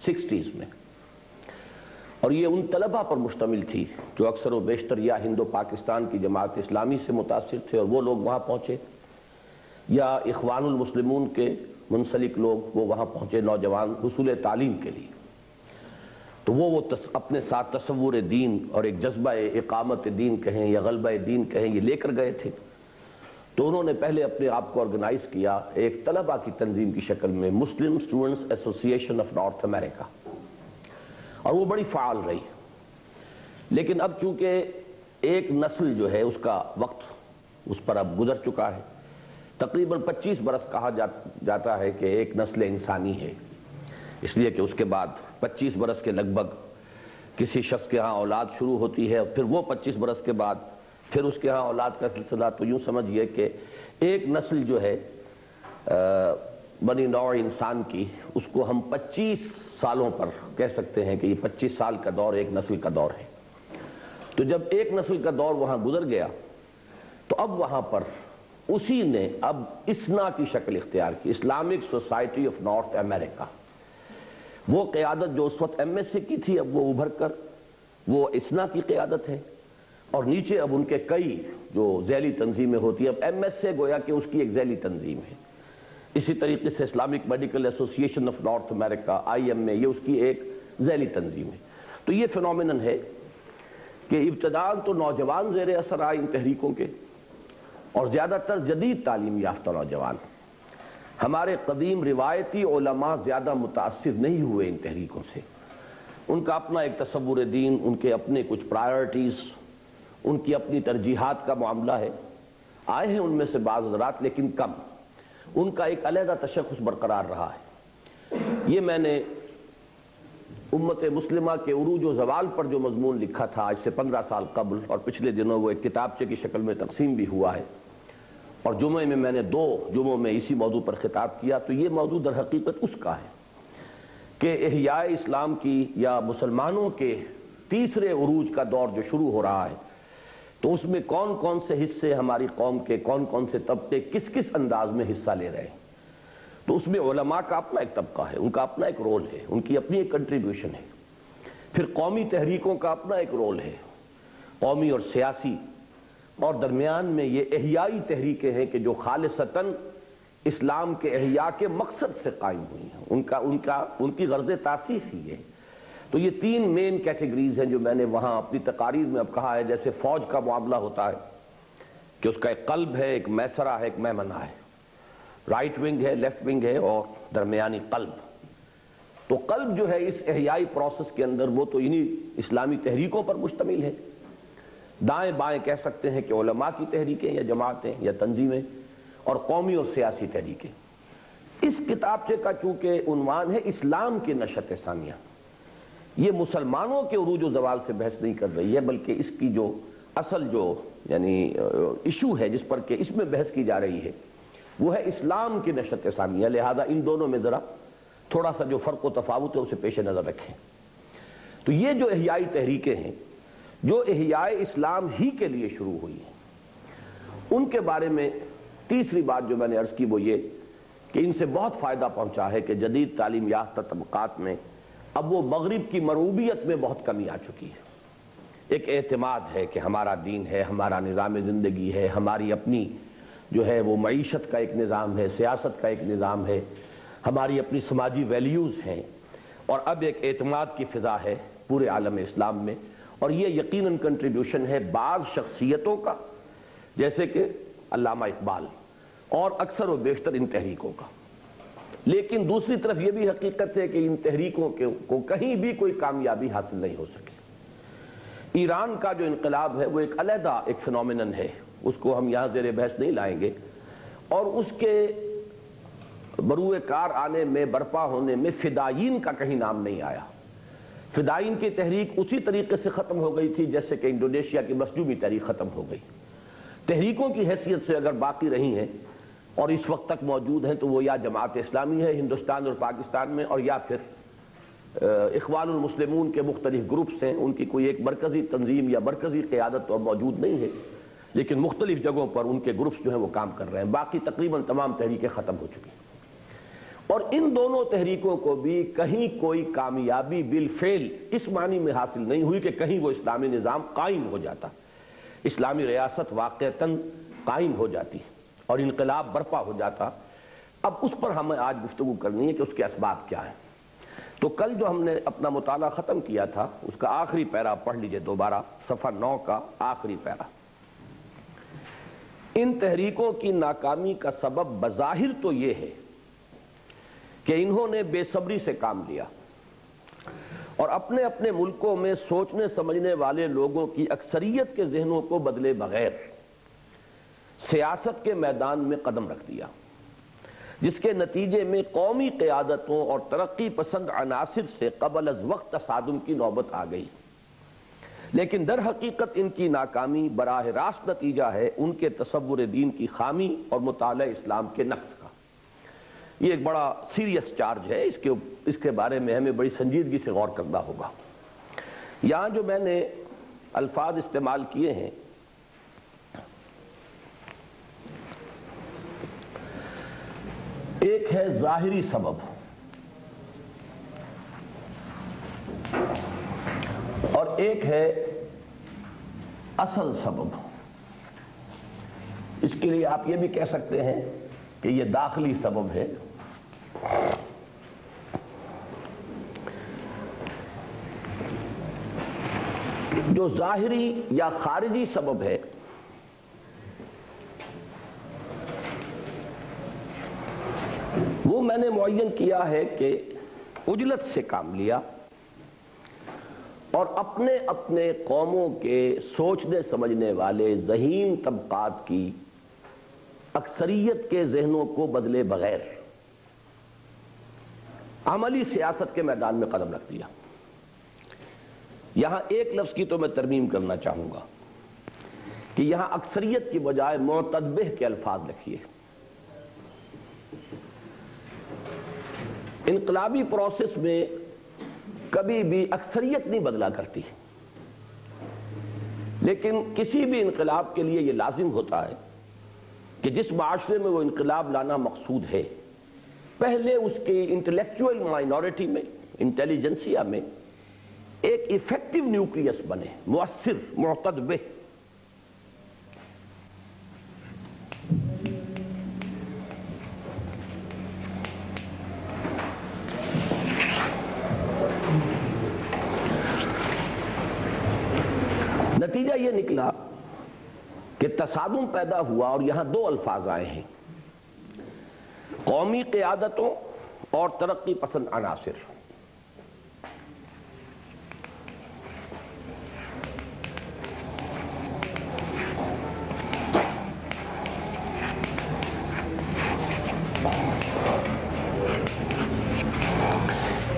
60s میں، اور یہ ان طلبہ پر مشتمل تھی جو اکثر و بیشتر یا ہندو پاکستان کی جماعت اسلامی سے متاثر تھے اور وہ لوگ وہاں پہنچے، یا اخوان المسلمون کے منسلک لوگ وہ وہاں پہنچے نوجوان حصول تعلیم کے لیے۔ تو وہ اپنے ساتھ تصور دین اور ایک جذبہ اقامت دین کہیں یا غلبہ دین کہیں یہ لے کر گئے تھے۔ تو انہوں نے پہلے اپنے آپ کو آرگنائز کیا ایک طلبہ کی تنظیم کی شکل میں، مسلم اسٹوڈنٹس ایسوسی ایشن آف نارتھ امریکہ، اور وہ بڑی فعال رہی۔ لیکن اب چونکہ ایک نسل جو ہے اس کا وقت اس پر اب گزر چکا ہے، تقریباً 25 برس کہا جاتا ہے کہ ایک نسل انسانی ہے، اس لیے کہ اس کے بعد 25 برس کے لگ بھگ کسی شخص کے ہاں اولاد شروع ہوتی ہے، اور پھر وہ 25 برس کے بعد پھر اس کے ہاں اولاد کا سلسلہ۔ تو یوں سمجھئے کہ ایک نسل جو ہے بنی نوع انسان کی، اس کو ہم 25 سالوں پر کہہ سکتے ہیں کہ یہ 25 سال کا دور ایک نسل کا دور ہے۔ تو جب ایک نسل کا دور وہاں گزر گیا تو اب وہاں پر اسی نے اب اسنا کی شکل اختیار کی، اسلامک سوسائٹی آف نارتھ امریکہ۔ وہ قیادت جو اس وقت MSA کی تھی اب وہ ابھر کر وہ اسنا کی قیادت ہے، اور نیچے اب ان کے کئی جو ذیلی تنظیمیں ہوتی ہیں، اب MSA گویا کہ اس کی ایک ذیلی تنظیم ہے۔ اسی طریقے سے اسلامک میڈیکل ایسوسی ایشن آف نارتھ امریکہ IMA، یہ اس کی ایک ذیلی تنظیم ہے۔ تو یہ فنومینن ہے کہ ابتداءً تو نوجوان زیر اثر آئے ان تحریکوں کے، اور زیادہ تر جدید تعلیم یافتہ نوجوان۔ ہمارے قدیم روایتی علماء زیادہ متاثر نہیں ہوئے ان تحریکوں سے، ان کا اپنا ایک تصور دین، ان کے اپنے کچھ پرائرٹیز، ان کی اپنی ترجیحات کا معاملہ ہے۔ آئے ہیں ان میں سے بعض حضرات لیکن کم، ان کا ایک علیحدہ تشخص برقرار رہا ہے۔ یہ میں نے امت مسلمہ کے عروج و زوال پر جو مضمون لکھا تھا آج سے 15 سال قبل، اور پچھلے دنوں وہ ایک کتابچے کی شکل میں تقسیم بھی ہوا ہے، اور جمعے میں نے 2 جمعوں میں اسی موضوع پر خطاب کیا۔ تو یہ موضوع در حقیقت اس کا ہے کہ احیاء اسلام کی یا مسلمانوں کے تیسرے عروج کا دور جو شروع ہو رہا ہے، تو اس میں کون کون سے حصے ہماری قوم کے، کون کون سے طبقے کس کس انداز میں حصہ لے رہے ہیں۔ تو اس میں علماء کا اپنا ایک طبقہ ہے، ان کا اپنا ایک رول ہے، ان کی اپنی ایک کنٹریبیوشن ہے۔ پھر قومی تحریکوں کا اپنا ایک رول ہے، قومی اور سیاسی، اور درمیان میں یہ احیائی تحریکیں ہیں کہ جو خالصتاً اسلام کے احیاء کے مقصد سے قائم ہوئی ہیں، ان کی غرض تاسیس ہی ہے۔ تو یہ 3 مین کیٹیگریز ہیں جو میں نے وہاں اپنی تقاریر میں اب کہا ہے۔ جیسے فوج کا معاملہ ہوتا ہے کہ اس کا ایک قلب ہے، ایک میسرہ ہے، ایک میمنہ ہے، رائٹ ونگ ہے، لیفٹ ونگ ہے، اور درمیانی قلب۔ تو قلب جو ہے اس احیائی پروسیس کے اندر وہ تو انہی اسلامی تحریکوں پر مشتمل ہے۔ دائیں بائیں کہہ سکتے ہیں کہ علماء کی تحریکیں یا جماعتیں یا تنظیمیں، اور قومی اور سیاسی تحریکیں۔ اس کتابچے کا چونکہ عنوان ہے اسلام کی نشأت ثانیہ، یہ مسلمانوں کے عروج و زوال سے بحث نہیں کر رہی ہے، بلکہ اس کی جو اصل جو یعنی ایشو ہے جس پر کہ اس میں بحث کی جا رہی ہے وہ ہے اسلام کی نشأت ثانیہ۔ لہذا ان دونوں میں ذرا تھوڑا سا جو فرق و تفاوت ہے اسے پیش نظر رکھیں۔ تو یہ جو احیائی تحریکیں ہیں جو احیاء اسلام ہی کے لیے شروع ہوئی ہیں، ان کے بارے میں تیسری بات جو میں نے عرض کی وہ یہ کہ ان سے بہت فائدہ پہنچا ہے کہ جدید تعلیم یافتہ طبقات میں اب وہ مغرب کی مرعوبیت میں بہت کمی آ چکی ہے۔ ایک اعتماد ہے کہ ہمارا دین ہے، ہمارا نظام زندگی ہے، ہماری اپنی جو ہے وہ معیشت کا ایک نظام ہے، سیاست کا ایک نظام ہے، ہماری اپنی سماجی ویلیوز ہیں، اور اب ایک اعتماد کی فضا ہے پورے عالم اسلام میں، اور یہ یقیناً کنٹریبیوشن ہے بعض شخصیتوں کا جیسے کہ علامہ اقبال اور اکثر و بیشتر ان تحریکوں کا۔ لیکن دوسری طرف یہ بھی حقیقت ہے کہ ان تحریکوں کو کہیں بھی کوئی کامیابی حاصل نہیں ہو سکی۔ ایران کا جو انقلاب ہے وہ ایک علیحدہ ایک فنومینن ہے، اس کو ہم یہاں زیر بحث نہیں لائیں گے، اور اس کے بروئے کار آنے میں، برپا ہونے میں فدائین کا کہیں نام نہیں آیا۔ فدائین کی تحریک اسی طریقے سے ختم ہو گئی تھی جیسے کہ انڈونیشیا کی مسجومی تحریک ختم ہو گئی۔ تحریکوں کی حیثیت سے اگر باقی رہی ہیں اور اس وقت تک موجود ہیں تو وہ یا جماعت اسلامی ہے ہندوستان اور پاکستان میں، اور یا پھر اخوان المسلمون کے مختلف گروپس ہیں، ان کی کوئی ایک مرکزی تنظیم یا مرکزی قیادت تو اب موجود نہیں ہے، لیکن مختلف جگہوں پر ان کے گروپس جو ہیں وہ کام کر رہے ہیں۔ باقی تقریباً تمام تحریکیں ختم ہو چکی ہیں، اور ان دونوں تحریکوں کو بھی کہیں کوئی کامیابی بالفعل اس معنی میں حاصل نہیں ہوئی کہ کہیں وہ اسلامی نظام قائم ہو جاتا، اسلامی ریاست واقعتاً قائم ہو جاتی اور انقلاب برپا ہو جاتا۔ اب اس پر ہمیں آج گفتگو کرنی ہے کہ اس کے اسباب کیا ہیں۔ تو کل جو ہم نے اپنا مطالعہ ختم کیا تھا اس کا آخری پیرا پڑھ لیجئے دوبارہ، صفحہ 9 کا آخری پیرا۔ ان تحریکوں کی ناکامی کا سبب بظاہر تو یہ ہے کہ انہوں نے بے صبری سے کام لیا اور اپنے اپنے ملکوں میں سوچنے سمجھنے والے لوگوں کی اکثریت کے ذہنوں کو بدلے بغیر سیاست کے میدان میں قدم رکھ دیا، جس کے نتیجے میں قومی قیادتوں اور ترقی پسند عناصر سے قبل از وقت تصادم کی نوبت آ گئی۔ لیکن در حقیقت ان کی ناکامی براہ راست نتیجہ ہے ان کے تصور دین کی خامی اور مطالعہ اسلام کے نقص کا۔ یہ ایک بڑا سیریس چارج ہے، اس کے بارے میں ہمیں بڑی سنجیدگی سے غور کرنا ہوگا۔ یہاں جو میں نے الفاظ استعمال کیے ہیں، ایک ہے ظاہری سبب اور ایک ہے اصل سبب۔ اس کے لیے آپ یہ بھی کہہ سکتے ہیں کہ یہ داخلی سبب ہے، جو ظاہری یا خارجی سبب ہے وہ میں نے معین کیا ہے کہ عجلت سے کام لیا اور اپنے اپنے قوموں کے سوچنے سمجھنے والے ذہین طبقات کی اکثریت کے ذہنوں کو بدلے بغیر عملی سیاست کے میدان میں قدم رکھ دیا۔ یہاں ایک لفظ کی تو میں ترمیم کرنا چاہوں گا کہ یہاں اکثریت کی بجائے معتدبہ کے الفاظ لکھیے۔ انقلابی پروسیس میں کبھی بھی اکثریت نہیں بدلا کرتی، لیکن کسی بھی انقلاب کے لیے یہ لازم ہوتا ہے کہ جس معاشرے میں وہ انقلاب لانا مقصود ہے پہلے اس کے انٹلیکچوئل مائنورٹی میں، انٹیلیجنسیا میں ایک ایفیکٹو نیوکلیس بنے، مؤثر، معتدبہ۔ نتیجہ یہ نکلا کہ تصادم پیدا ہوا اور یہاں دو الفاظ آئے ہیں، قومی قیادتوں اور ترقی پسند عناصر۔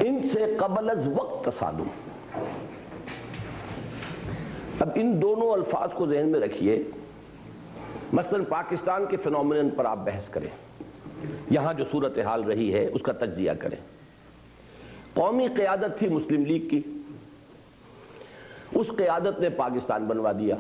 ان سے قبل از وقت تصادم۔ اب ان دونوں الفاظ کو ذہن میں رکھیے۔ مثلا پاکستان کے فنومینن پر آپ بحث کریں، یہاں جو صورتحال رہی ہے اس کا تجزیہ کریں۔ قومی قیادت تھی مسلم لیگ کی، اس قیادت نے پاکستان بنوا دیا۔